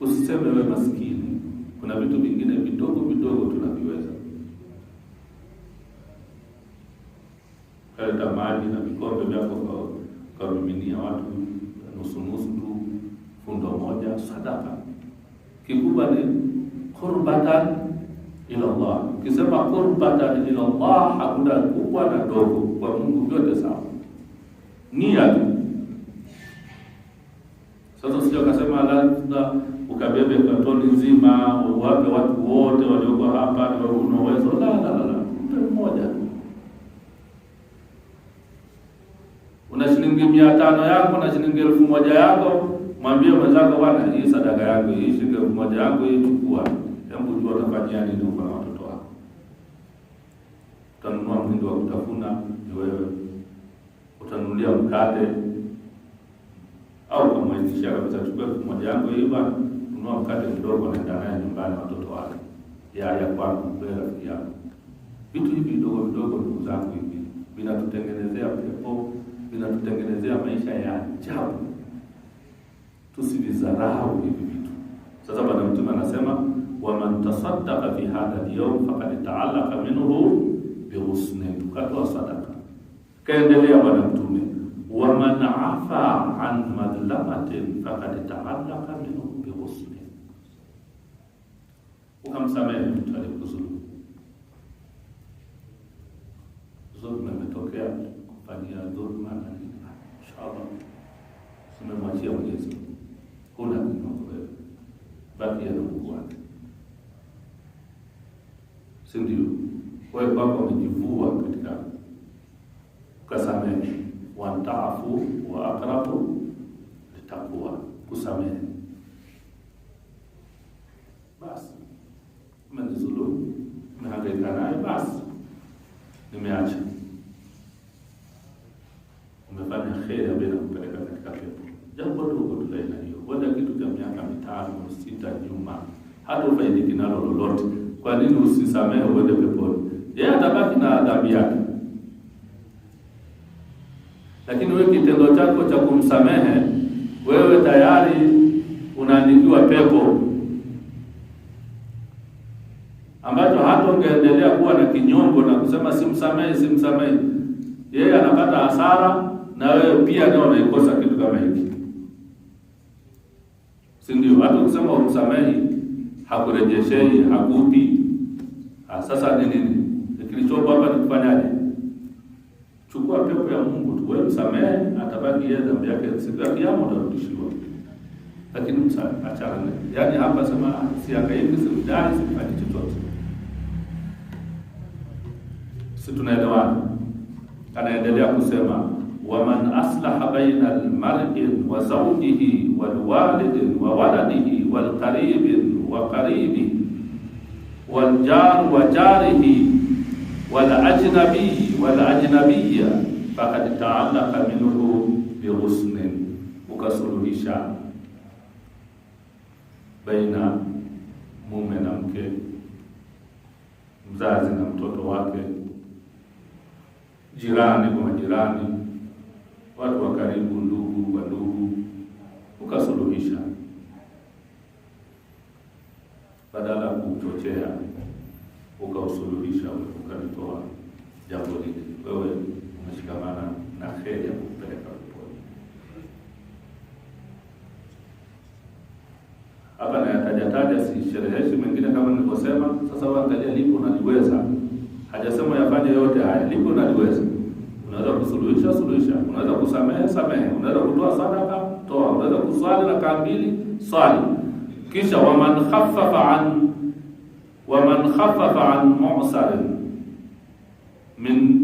[SPEAKER 1] Usiseme wewe maskini, kuna vitu vingine vidogo vidogo tunaviweza. Kaleta maji na vikombe vyako kwa miminia watu nusu tu, fundo moja, sadaka. Kikubwa ni qurbatan ila Allah. Ukisema qurbatan ila Allah, hakuna kubwa na dogo, kwa Mungu vyote sawa, nia tu. Sasa sio kasema lazima ukabebe katoni nzima uwape watu wote walioko hapa ndio una uwezo. La, mtu mmoja tu. Una shilingi 500 yako na shilingi 1000 yako, mwambie mwenzako, bwana, hii sadaka yangu, hii shilingi 1000 yako, hii chukua. Hebu jua utafanyia nini kwa watoto wako. Utanunua mwindo wa kutafuna ni wewe, utanunulia mkate, au kama inishia kabisa, chukua 1000 yangu hii bwana, nunua mkate mdogo naenda naye nyumbani watoto wake. Ya kwangu, wewe rafiki yangu. Vitu hivi vidogo vidogo ndugu zangu hivi vinatutengenezea pepo, vinatutengenezea maisha ya ajabu. Tusivizarau hivi vitu. Sasa Bwana Mtume anasema wa man tasaddaqa fi hadha al-yawm faqad ta'allaqa minhu bi husnin, tukatoa sadaka. Kaendelea Bwana Mtume, wa man afa an madlamatin faqad ta'allaqa minhu bi husnin. Ukamsamehe mtu aliyekudhulumu. Dhulma imetokea, kufanyia dhulma na nini, inshallah umemwachia Mwenyezi Mungu. Huna kitu wewe, baki ya Mungu wake. Si ndio? Wewe kwako umejivua katika kusamehe, wa ta'fu wa aqrabu litaqwa, kusamehe. Basi umenizulumu, umehangaika naye, basi nimeacha. Umefanya kheri ambayo inakupeleka katika pepo. Jambo dogo tu la aina hiyo, wala kitu cha miaka 5 6 nyuma, hata ufaidiki nalo lolote. Kwa nini usisamehe uende peponi? Yeye atabaki na dhambi yake. Lakini wewe kitendo chako cha kumsamehe, wewe tayari unaandikiwa pepo, ambacho hata ungeendelea kuwa na kinyongo na kusema simsamehe, yeye anapata hasara na wewe pia ndio unaikosa kitu kama hiki. Si ndio? Hata ukisema umsamehe hakurejeshei, hakupi. Sasa ni nini? Kilichopo hapa ni kufanyaje? Chukua pepo ya Mungu tu, wewe msamehe, atabaki yeye dhambi yake, siku ya kiyama utarudishiwa. Lakini achana naye. Yaani hapa sema sihangaiki, simdai, sifanyi chochote. Si tunaelewana? Anaendelea kusema wa man aslaha baina al-mar'i wa zawjihi wal walidi wa waladihi wal qaribi wa qaribi wal jar wa jarihi wal ajnabi wal ajnabiyya faqad ta'allaqa minhu bi husnin. Ukasuluhisha baina mume na mke, mzazi na mtoto wake, jirani kwa majirani, watu wa karibu, ndugu kwa ndugu, ukasuluhisha badala kuchochea, ukausuluhisha, ukalitoa jambo hili. Wewe umeshikamana na kheri ya kupeleka peponi. Hapa na yataja si shereheshi mengine kama nilivyosema. Sasa waangalia lipo unaliweza. Hajasema yafanye yote haya, lipo unaliweza. Unaweza kusuluhisha, unaweza kusamehe, unaweza kutoa sadaka, toa, unaweza kuswali na kamili, swali. Kisha wa man khaffafa an mu'sarin min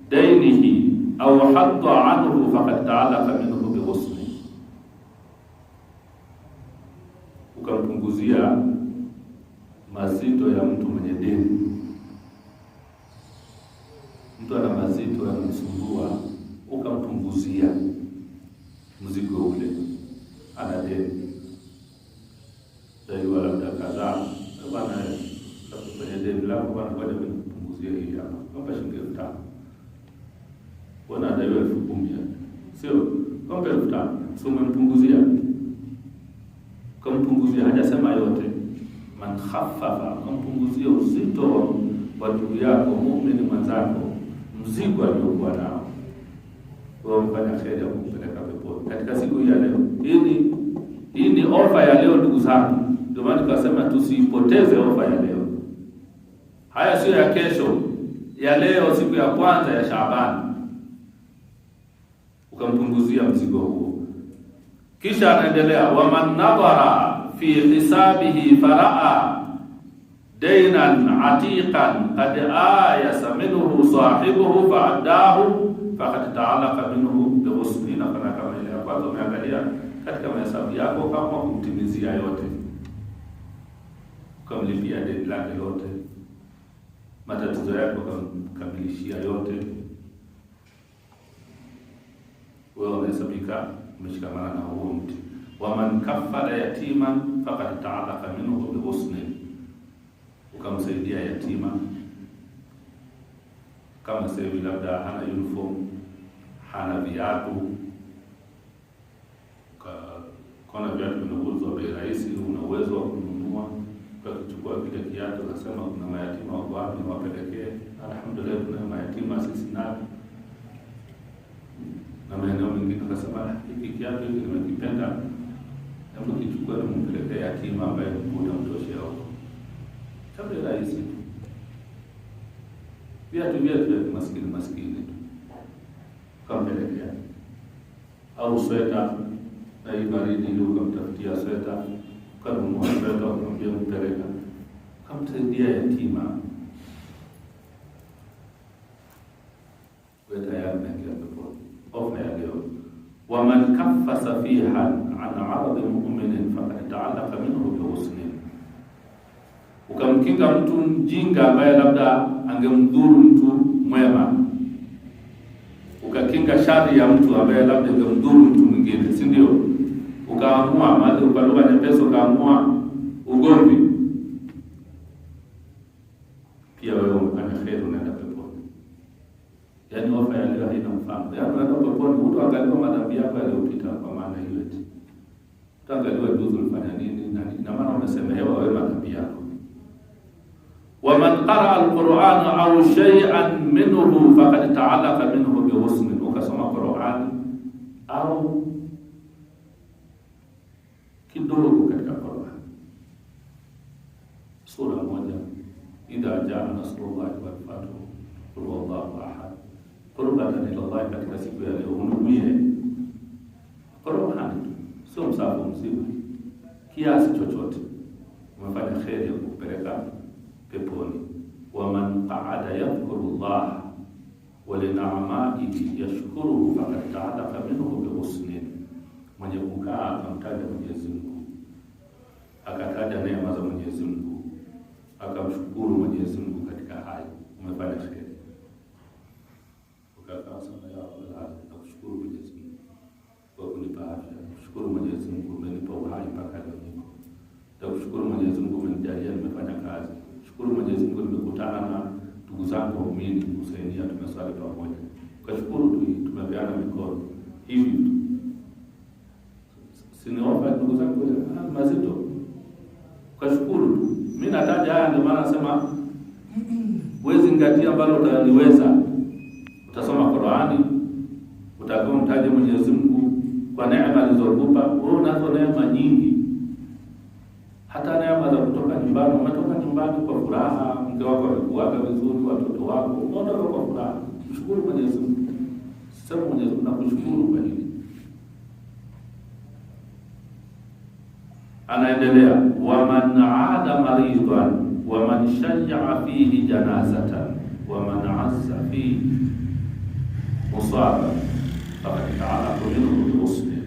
[SPEAKER 1] dainihi au hatta anhu faqad ta'allaqa minhu bi husni. Ukampunguzia mazito ya mtu mwenye deni. Mtu ana mazito yanamsumbua, ukampunguzia mzigo ule. Ana deni daiwa labda kadhaa, bwana kwenye deni lako bwana, ngoja nikupunguzia hii hapa, naomba shilingi 5,000. Bwana daiwa 10,000, sio naomba 5,000, sio umempunguzia. Kumpunguzia, hajasema yote. Man khaffafa, kumpunguzia uzito wa ndugu yako muumini mwenzako, mzigo aliokuwa nao, wewe umefanya kheri ya kumpeleka peponi katika siku hii ya leo. Hii ni ofa ya leo ndugu zangu. Ndio maana tukasema tusipoteze ofa ya leo. Haya sio ya kesho, ya leo, siku ya kwanza ya Shaaban. Ukampunguzia mzigo huo. Kisha anaendelea wa man nadhara fi hisabihi faraa daynan atiqan qad ayasa minhu sahibuhu fa'adahu faqad ta'allaqa minhu bi husni. Na kama ile hapo umeangalia katika mahesabu yako, kama kumtimizia yote, kumlipia deni lake yote, matatizo yako kumkamilishia yote, wewe unahesabika umeshikamana na huo mtu. Wa man kaffala yatiman faqad ta'alaqa minhu bihusnin, ukamsaidia yatima kama sasa labda hana uniform, hana viatu, kuna viatu vinauzwa bei rahisi, una uwezo wa kununua, kwa kuchukua kile kiatu nasema kuna mayatima wako wapi na wapelekee. Alhamdulillah kuna mayatima sisi na maeneo mengine akasema hiki kiatu hiki nimekipenda, hebu kichukue nimpelekee yatima ambaye utamtoshea huko. Jambo rahisi tu. Viatu vya maskini tu kampelekea, au sweta na hii baridi ndio ukamtafutia sweta, kanunua sweta ukamwambia mpeleka, kamsaidia yatima, wewe tayari unaingia peponi. Ofa ya leo, wa man kaffa safihan an 'arad mu'minin faqad ta'alaqa minhu bihusnin, ukamkinga mtu mjinga ambaye labda angemdhuru mtu mwema, ukakinga shari ya mtu ambaye labda angemdhuru mtu mwingine, si ndio? Ukaamua maana ukaloga nyepesi, ukaamua ugomvi, pia wewe umefanya kheri, unaenda peponi. Yaani ofa ya leo haina mfano. Yaani unaenda peponi, utaangaliwa madhambi yako yaliyopita, kwa maana hiyo eti utaangaliwa juzu ulifanya nini na nini, na maana umesemehewa wewe madhambi yako. Wa man qara'a al-Qur'ana aw shay'an minhu faqad ta'alaqa minhu bihusnin, ukasoma Qur'an au kidogo katika Qur'an, sura moja, idha jaa nasrullahi wal fathu, qul huwallahu ahad, qurbatan ila Allah, katika siku ya leo unuie Qur'an, sio msafu mzima, kiasi chochote umefanya kheri ya kupeleka peponi. Wa man qa'ada yadhkuru Allah wa li ni'amatihi yashkuruhu faqad ta'alaqa minhu bihusnin, mwenye kukaa akamtaja Mwenyezi Mungu, akataja neema za Mwenyezi Mungu, akamshukuru Mwenyezi Mungu katika hayo, umefanya kheri. Ukakaa sana ya Allah, nakushukuru Mwenyezi Mungu kwa kunipa afya, nakushukuru Mwenyezi Mungu umenipa uhai mpaka leo niko, nakushukuru Mwenyezi Mungu umenijalia nimefanya kazi, shukuru Mwenyezi Mungu nimekutana na ndugu zangu waumini kusaidia, tumeswali pamoja, ukashukuru tu, tumepeana mikono hivi tu. Sinaomba ndugu zangu mazito, ukashukuru tu. Mimi nataja haya ndio maana nasema wewe zingatia ambalo utaliweza. Utasoma Qur'ani, utakuwa mtaje Mwenyezi Mungu kwa neema alizokupa. Wewe unazo neema nyingi, hata neema za kutoka nyumbani. Umetoka nyumbani kwa furaha, mke wako amekuaga vizuri, watoto wako, unaondoka kwa furaha. Mshukuru Mwenyezi Mungu. Sema Mwenyezi Mungu nakushukuru kwa hili. Anaendelea, wa man 'ada maridan wa man shajja'a fihi janazatan wa man 'azza fihi musaba faqad ta'alaqa minhu bihusnin,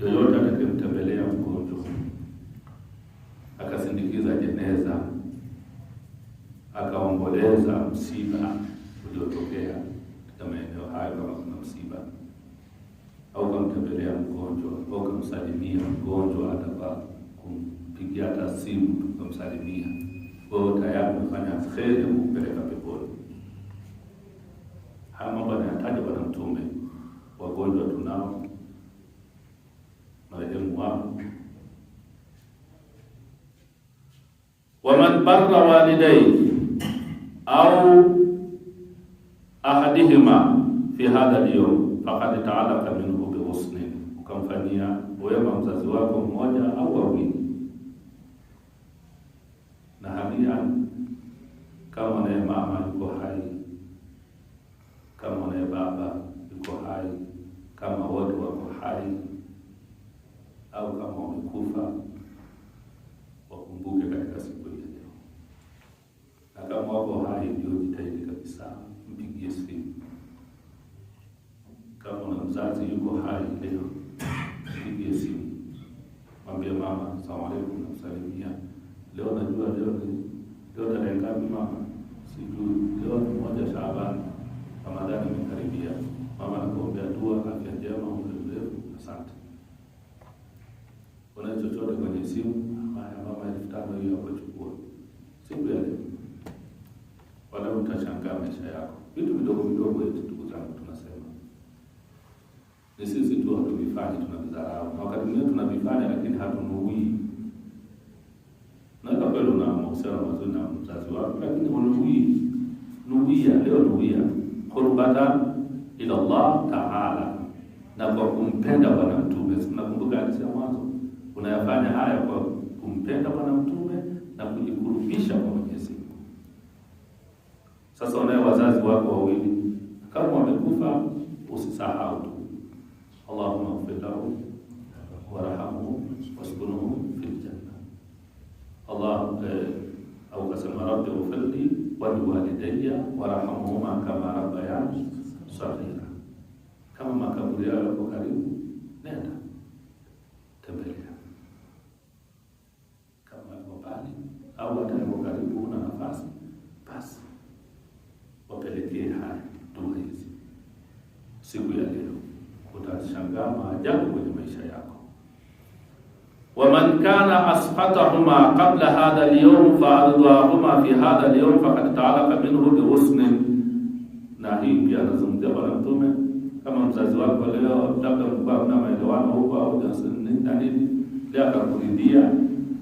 [SPEAKER 1] yoyote atakayemtembelea mgonjwa akasindikiza jeneza, akaomboleza msiba uliotokea katika maeneo hayo, kama kuna msiba, au kumtembelea mgonjwa au kumsalimia mgonjwa, hata kwa kumpigia hata simu kumsalimia, wewe tayari umefanya kheri ya kupeleka peponi. Haya mambo yanataja Bwana Mtume. Wagonjwa tunao, marehemu wao. Wa man barra walidayhi au ahadihima fi hadha al-yawm faqad ta'alaqa minhu bihusnin, ukamfanyia wema mzazi wako mmoja au wawili, na halia kama naye mama yuko hai, kama naye baba yuko hai, kama wote wako hai, au kama wamekufa, wakumbuke katika siku hii leo. Na kama wako hai, ndio jitahidi kabisa mpigie simu. Kama na mzazi yuko hai leo, mpigie simu, mwambie mama, asalamu alaykum, nakusalimia leo, najua leo tarehe ngapi mama, sijui, leo ni 1 Shaaban, Ramadhani imekaribia, mama nakuombea dua, afya njema, umri mrefu, asante. Kuna chochote kwenye simu, mama 5,000 hiyo hapo chukua. Siku ya leo. Wala utashangaa maisha yako. Vitu vidogo vidogo hivi ndugu zangu tunasema. Ni sisi tu hatuvifanye, tunavidharau. Na wakati mwingine tunavifanya lakini hatunui. Naweza kweli una mahusiano mazuri na mzazi wako lakini hunui. Nuia, leo nuia. Qurbatan ila Allah Ta'ala. Na kwa kumpenda Bwana Mtume. Tunakumbuka alisema mwanzo. Unayafanya haya kwa kumpenda Bwana Mtume na kujikurubisha kwa Mwenyezi Mungu. Sasa unaye wazazi wako wawili, kama wamekufa usisahau tu. Allahumma ighfir lahu warhamhu waskunhu fil janna. Allah au kasema rabbi ighfirli wa liwalidayya warhamhuma kama rabbayani saghira. Kama makaburi yao yako karibu, nenda tembelea. Kama yako mbali au hata yako karibu una nafasi, basi wapelekee haya dua hizi. Siku ya leo utashangaa maajabu kwenye maisha yako. ومن كان أسقطهما قبل هذا اليوم فأرضاهما في هذا اليوم فقد تعلق منه بغصن. Na hii pia anazungumzia Bwana Mtume, kama mzazi wako leo labda mkubwa na maelewano huko au jasini na nini, leo akakuridhia,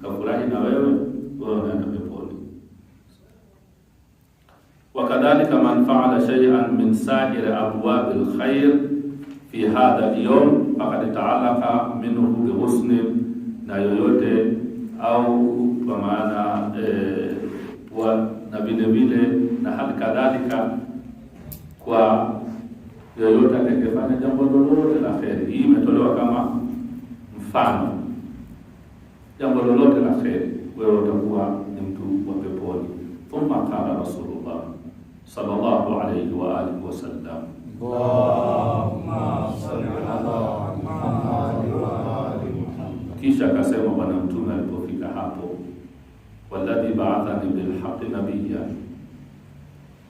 [SPEAKER 1] kafurahi na wewe unaenda peponi. وكذلك من فعل شيئا من سائر أبواب الخير في هذا اليوم فقد تعلق منه بغصن. Na yoyote au kwa maana na vile vile na hali kadhalika kwa yoyote atakayefanya jambo lolote la kheri. Hii imetolewa kama mfano. Jambo lolote la kheri, wewe utakuwa ni mtu wa peponi. Thumma qala Rasulullah sallallahu alayhi wa alihi wasallam, Allahumma salli ala Muhammad wa ali Muhammad. Kisha akasema Bwana Mtume alipofika hapo, walladhi ba'athani bil haqqi nabiyya,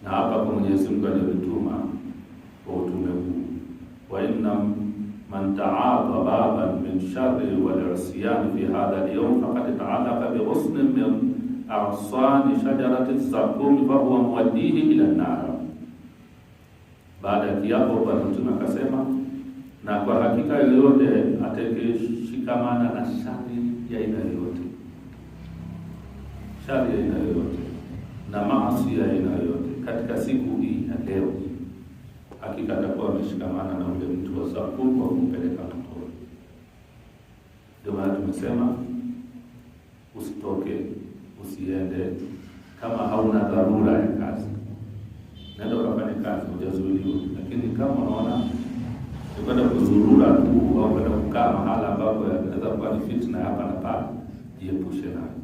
[SPEAKER 1] na hapa kwa Mwenyezi Mungu aliyetuma kwa utume huu, wa inna man ta'ata baban min sharri wal isyan fi hadha al-yawm faqad ta'alaqa bi ghusnin min a'sani shajarati az-zaqum fa huwa muwaddihi ila an-nar. Baada ya kiapo Bwana Mtume akasema, na kwa hakika yoyote atakayeshikamana na shari ya aina yoyote, shari ya aina yoyote na maasi ya aina yoyote katika siku hii ya leo, hakika atakuwa ameshikamana na ule mtu wa Zaqum kwa kumpeleka motoni. Ndio maana tumesema usitoke, usiende kama hauna dharura ya kazi. Nenda ukafanye kazi, hujazuiliwa. Lakini kama unaona ukwenda kuzurura tu au kwenda kukaa mahala ambapo yanaweza kuwa ni fitna hapa na pale, jiepushe nayo.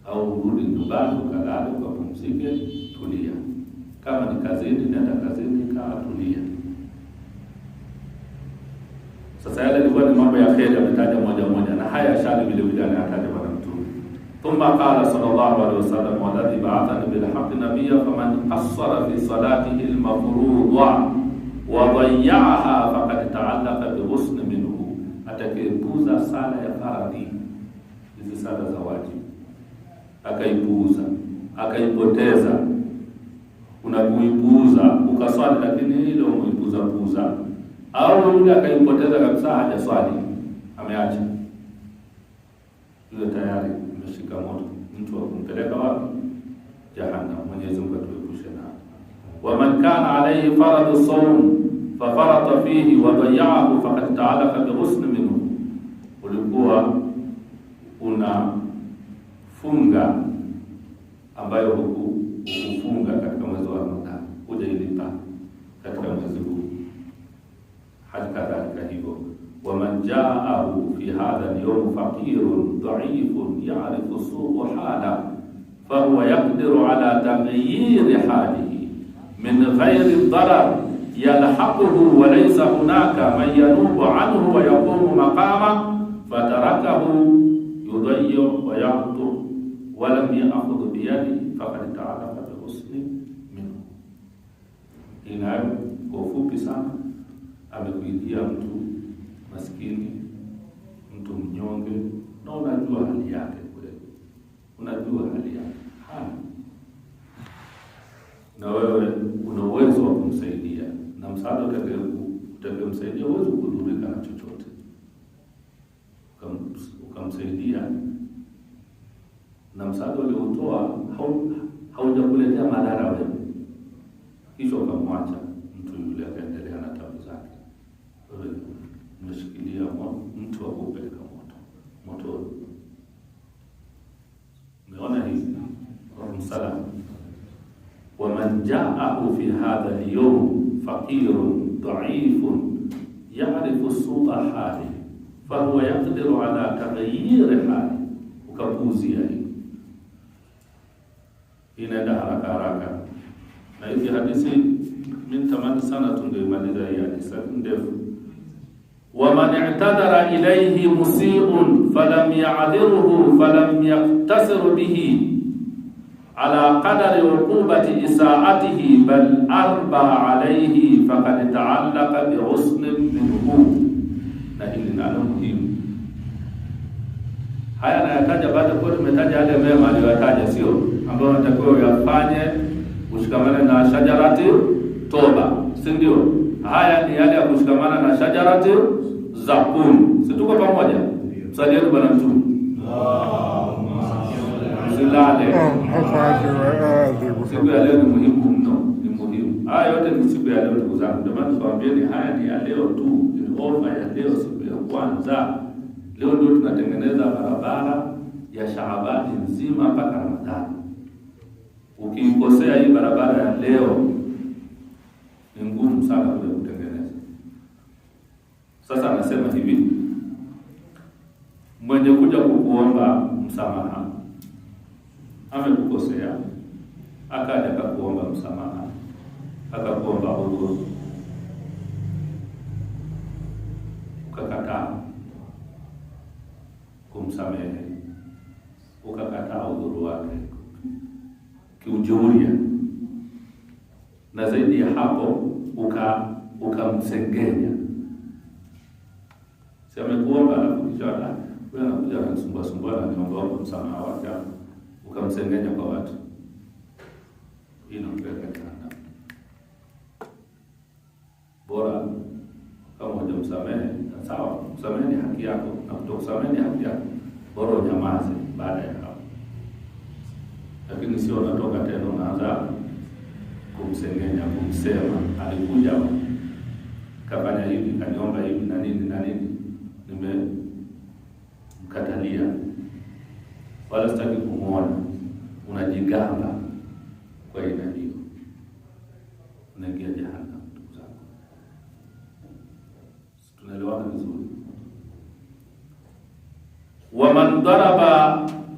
[SPEAKER 1] Au urudi nyumbani ukalale ukapumzike, tulia. Kama ni kazini, nenda kazini, kaa tulia. Sasa yale ilikuwa ni mambo ya kheri ametaja moja moja, na haya shari vile vile anataja Bwana Mtume. Thumma qala sallallahu alaihi wasallam, walladhi ba'athani bil haqqi nabiyya faman qassara fi salatihi al mafruḍa wa dayya'aha faqad ta'allaqa bi ghusn minhu. Atakayepuuza sala ya faradhi, hizi sala za wajibu, akaipuuza, akaipoteza. Unakuipuuza ukaswali lakini ile umeipuuza, au yule akaipoteza kabisa, hajaswali, ameacha, yule tayari ameshika moto, mtu wa kumpeleka wapi? Jahannam. Mwenyezi Mungu atuepushe na. Wa man kana alayhi faradu sawm fa farata fihi wa dayya'ahu faqad ta'alaqa bi ghusn minhu. Ulikuwa una funga ambayo hukufunga katika mwezi wa Ramadhani, hujailipa katika mwezi huu, hadi kadhalika hivyo. ومن جاءه في هذا اليوم فقير ضعيف يعرف سوء حاله فهو يقدر على تغيير حاله من غير ضرر يلحقه وليس هناك من ينوب عنه ويقوم مقامه فتركه يضيع ويعطر ولم يأخذ بيده فقد تعلق بغصن منه. Inayo kwa ufupi sana amekuidia mtu maskini, mtu mnyonge, na unajua hali yake kweli, unajua hali yake na wewe una uwezo wa kumsaidia, na msaada utakayomsaidia huwezi kudhurika na chochote, ukamsaidia na msaada uliotoa haujakuletea madhara wewe, kisha ukamwacha mtu yule akaendelea na tabu zake. Wewe umeshikilia mtu wa kupeleka moto. Umeona hivi msalama. ومن جاءه في هذا اليوم فقير ضعيف يعرف سوء حاله فهو يقدر على تغيير حاله. Ukapuzia hii inaenda haraka na hivi hadithi mimi tamani sana tungeimaliza hii hadithi ndefu. ومن اعتذر إليه مسيء فلم يعذره فلم يقتصر به على قدر عقوبة إساءته بل أربى عليه فقد تعلق بغصن منه. Na hili nalo muhimu. Haya nayataja baada kwa tumetaja yale mema aliyotaja, sio ambayo natakiwa yafanye kushikamana na shajarati toba, si ndio? Haya ni yale ya kushikamana na shajarati zakum. Si tuko pamoja? Msalieni Bwana Mtume. Usilale. Siku ya leo ni muhimu mno, ni muhimu. Haya yote ni siku ya leo ndugu zangu. Ndio maana tuwaambieni haya ni ya leo tu, ni ofa ya leo, siku ya kwanza. Leo ndio tunatengeneza barabara ya Shaabani nzima mpaka Ramadhani. Ukikosea hii barabara ya leo ni ngumu sana kutengeneza. Sasa anasema hivi, mwenye kuja kukuomba msamaha amekukosea, akaja akakuomba msamaha, akakuomba udhuru, ukakataa kumsamehe, ukakataa udhuru wake kiujuria, na zaidi ya hapo ukamsengenya. Si amekuomba alafu kisha wewe anakuja anasumbua na niomba msamaha wake, ukamsengenya kwa watu, inampeleka sana. Bora kama hujamsamehe, sawa, kusamehe ni haki yako, na kutokusamehe ni haki yako, bora unyamaze baada ya hapo. Lakini sio unatoka tena unaanza kumsengenya, kumsema alikuja kafanya hivi, kaniomba hivi na nini na nini, nimemkatalia, wala sitaki kumuona, unajigamba kwa aina hiyo, unaingia jehanamu. Ndugu zangu, tunaelewana vizuri? ومن ضرب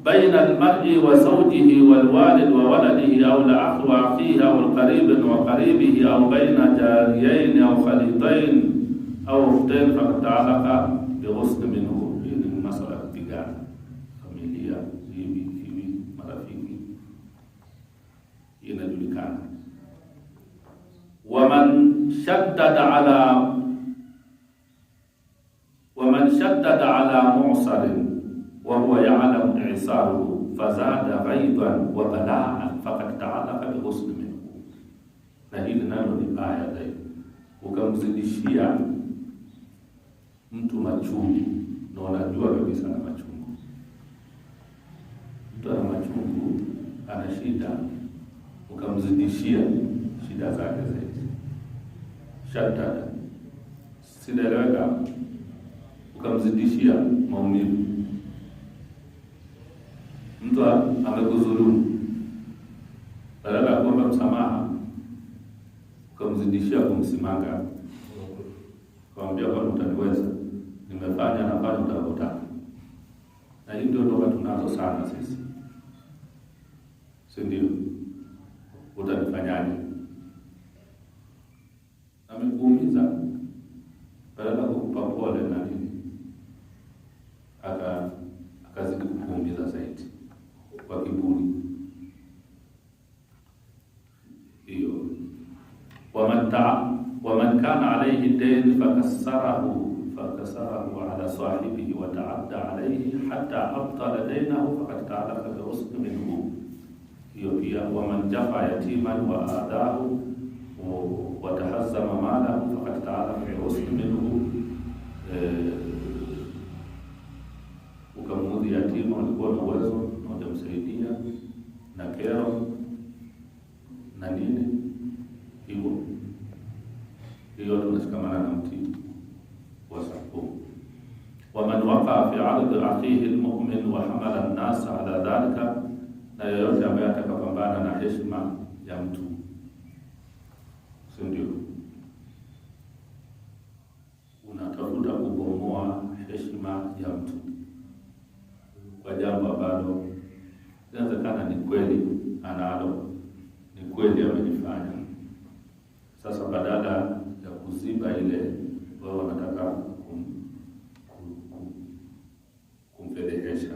[SPEAKER 1] بين المرء وزوجه والوالد وولده أو الأخ وأخيه أو القريب وقريبه أو بين جاريين أو خليطين أو أختين فقد تعلق بغصن منه. Hii ni masuala ya kupigana familia, hivi marafiki, inajulikana. ومن شدد على معصر وهو يعلم إعصاره فزاد غيظا وبلاء فقد تعلق بغصن منه. Na hili nalo ni baya zaidi, ukamzidishia mtu machungu na unajua kabisa na machungu. Mtu ana machungu, ana shida, ukamzidishia shida zake zaidi. Shaddada, sideleweka, ukamzidishia maumivu. Mtu amekudhulumu, badala ya kuomba msamaha ukamzidishia kumsimanga, kumwambia kwa utaniweza, nimefanya nafanya utakotaka. Na hii ndio ndoa tunazo sana sisi, si ndio? Utanifanyaje? Amekuumiza, badala ya kukupa pole na nini, akazidi kukuumiza zaidi kwa kiburi. Hiyo ومن كان عليه دين فكسره فكسره على صاحبه وتعدى عليه حتى أبطل دينه فقد تعلق برسل منه. ومن جفى يتيما وآذاه وتحزم ماله فقد تعلق برسل منه. Ukamudhi yatima, ulikuwa na uwezo na hujamsaidia na kero na nini hivyo, hiyo tunashikamana na mti wa safu. Waman waqa fi ardhi akhihi almu'min wa hamala an-nas ala dhalika, na yoyote ambaye atakapambana na heshima ya mtu, si ndio unatafuta kubomoa heshima ya mtu kwa jambo ambalo inawezekana ni kweli analo, ni kweli amejifanya. Sasa badala ya kuziba ile, wao wanataka kumfedhehesha.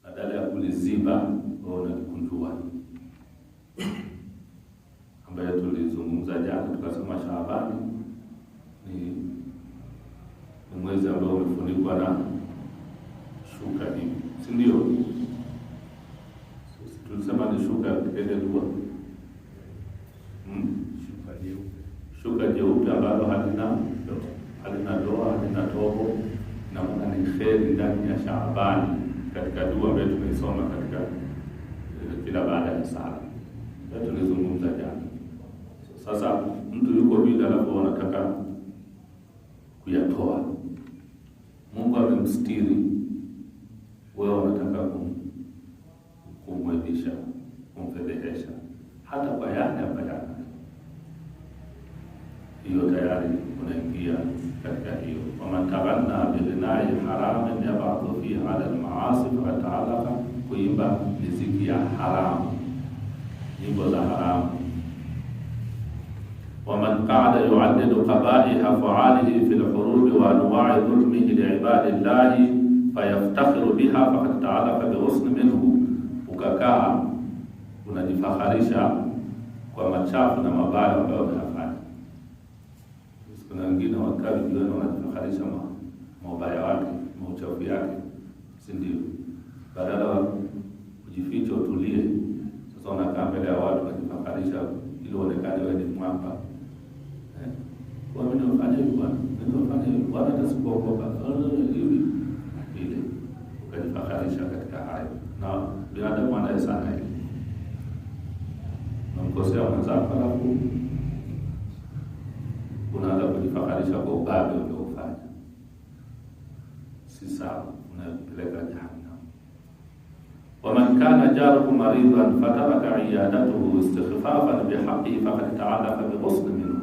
[SPEAKER 1] Badala ya kuliziba, wao wanakunjua, ambaye tulizungumza jana tukasema Shaabani ni mwezi ambao umefunikwa na shuka hivi, si ndio? Tulisema ni shuka ile dua, shuka jeupe ambalo halina doa, halina tobo, na kuna ni kheri ndani ya Shaabani, katika dua ambayo tumeisoma katika kila baada ya sala. Ndio tulizungumza jana. Sasa mtu yuko bila, alafu anataka kuyatoa. Mungu amemstiri, wewe unataka kumwedisha, kumfedhehesha hata kwa yale ambayo hiyo tayari unaingia katika hiyo. Waman taghanna bighina'i haramin yab'athu fihi 'ala al-ma'asi fata'alaqa, kuimba muziki ya haramu, nyimbo za haramu. Waman qa'ada yu'addidu qaba'iha fa'alihi fil hurub wa anwa'i dhulmihi li'ibadillahi fayaftakhiru biha faqad ta'alaqa bighusl minhu, ukakaa unajifaharisha kwa machafu na mabaya ambayo unayafanya. Kuna wengine wakati jioni wanajifaharisha mabaya wake, mauchafu yake, si ndio? Badala kujificha utulie, sasa unakaa mbele ya watu unajifaharisha ili uonekane wewe ni mwamba. Kwa mimi nafanya hivi bwana, nafanya hivi bwana, tasikuogopa hivi ile, ukajifaharisha katika hayo. Na binadamu anaye sana hivi, unamkosea mwenzako alafu unaanza kujifaharisha kwa ubabe uliofanya, si sawa, unapeleka jahannam. Waman kana jaruhu maridan fataraka iyadatuhu istighfafan bihaqqihi faqad ta'alaqa bighusl minhu.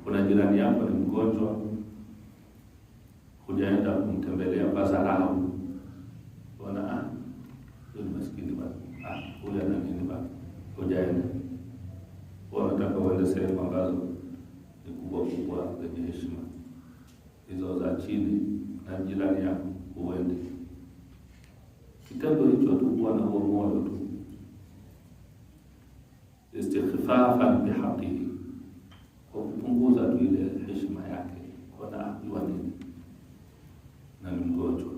[SPEAKER 1] Kuna jirani yako ni mgonjwa, hujaenda kumtembelea kwa dharau, ona huyu maskini bwana, huyu ana nini bwana, hujaenda. Wanataka uende sehemu ambazo ni kubwa zenye heshima, hizo za chini, na jirani yako uende. Kitendo hicho tu, kuwa na huo moyo tu, istighfafan bihaqqihi, kwa kupunguza tu ile heshima yake, kwa na ajua nini na ni mgonjwa,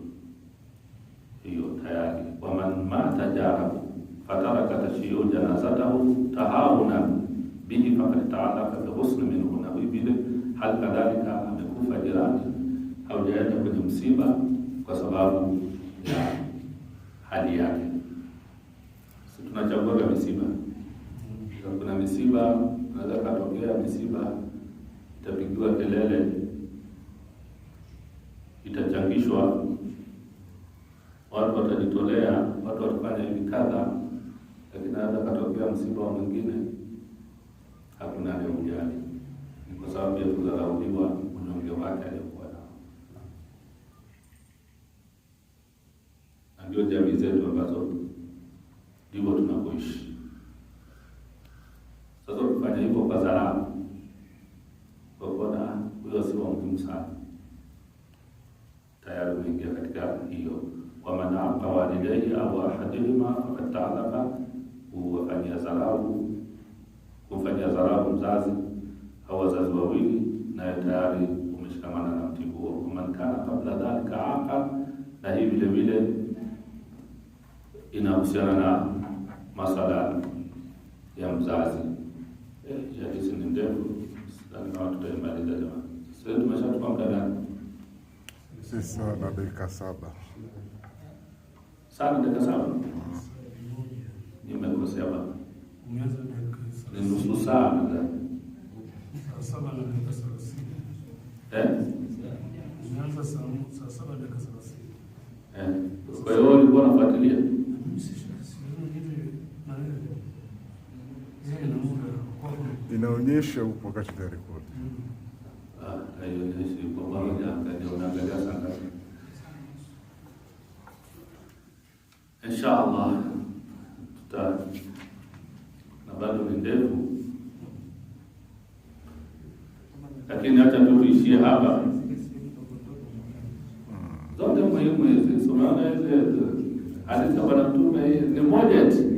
[SPEAKER 1] hiyo tayari. Waman mata jarahu fataraka tashiyu janazatahu tahawuna bihi faqad ta'alaqa bighusl minhu, na vile hali kadhalika amekufa jirani, haujaenda kwenye msiba kwa sababu ya hali yake. Sisi tunachagua misiba. Kuna misiba naweza katokea, misiba itapigiwa kelele, itachangishwa, watu watajitolea, watu watafanya hivi kadha, lakini naweza katokea msiba wa mwingine hakuna anayemjali, ni kwa sababu ya kudharauliwa unyonge wake aliokuwa nao. Na ndio jamii zetu ambazo ndivyo tunapoishi. Sasa kufanya hivyo kwa dharau, kwa kuona huyo si wa muhimu sana, tayari umeingia katika hiyo. Waman aqa walidayhi au ahadihima faqad ta'alaqa, kumfanyia dharau mzazi au wazazi wawili, na tayari kushikamana na mti huo. Man kana kabla dhalika aqa, na hii vile vile inahusiana na masala ya mzazi. Hadithi ni ndefu, na tutaimaliza jamani. Sasa tumeshachukua muda gani?
[SPEAKER 2] Sisi na dakika 7.
[SPEAKER 1] Sana dakika 7. Nimekosea baba. Ni nusu saa nadhani.
[SPEAKER 3] Saa 7 na dakika 30. Umeanza saa 7 dakika 30.
[SPEAKER 1] Kwa hiyo ulikuwa unafuatilia?
[SPEAKER 2] Inaonyesha upo katika rekodi.
[SPEAKER 1] Haionyeshi kwa pamoja, unaangalia sana. Inshallah na bado ni ndefu, lakini hata tuishie hapa. Zote muhimu hizi, somaana hizi hadithi za Bwana Mtume ni moja tu.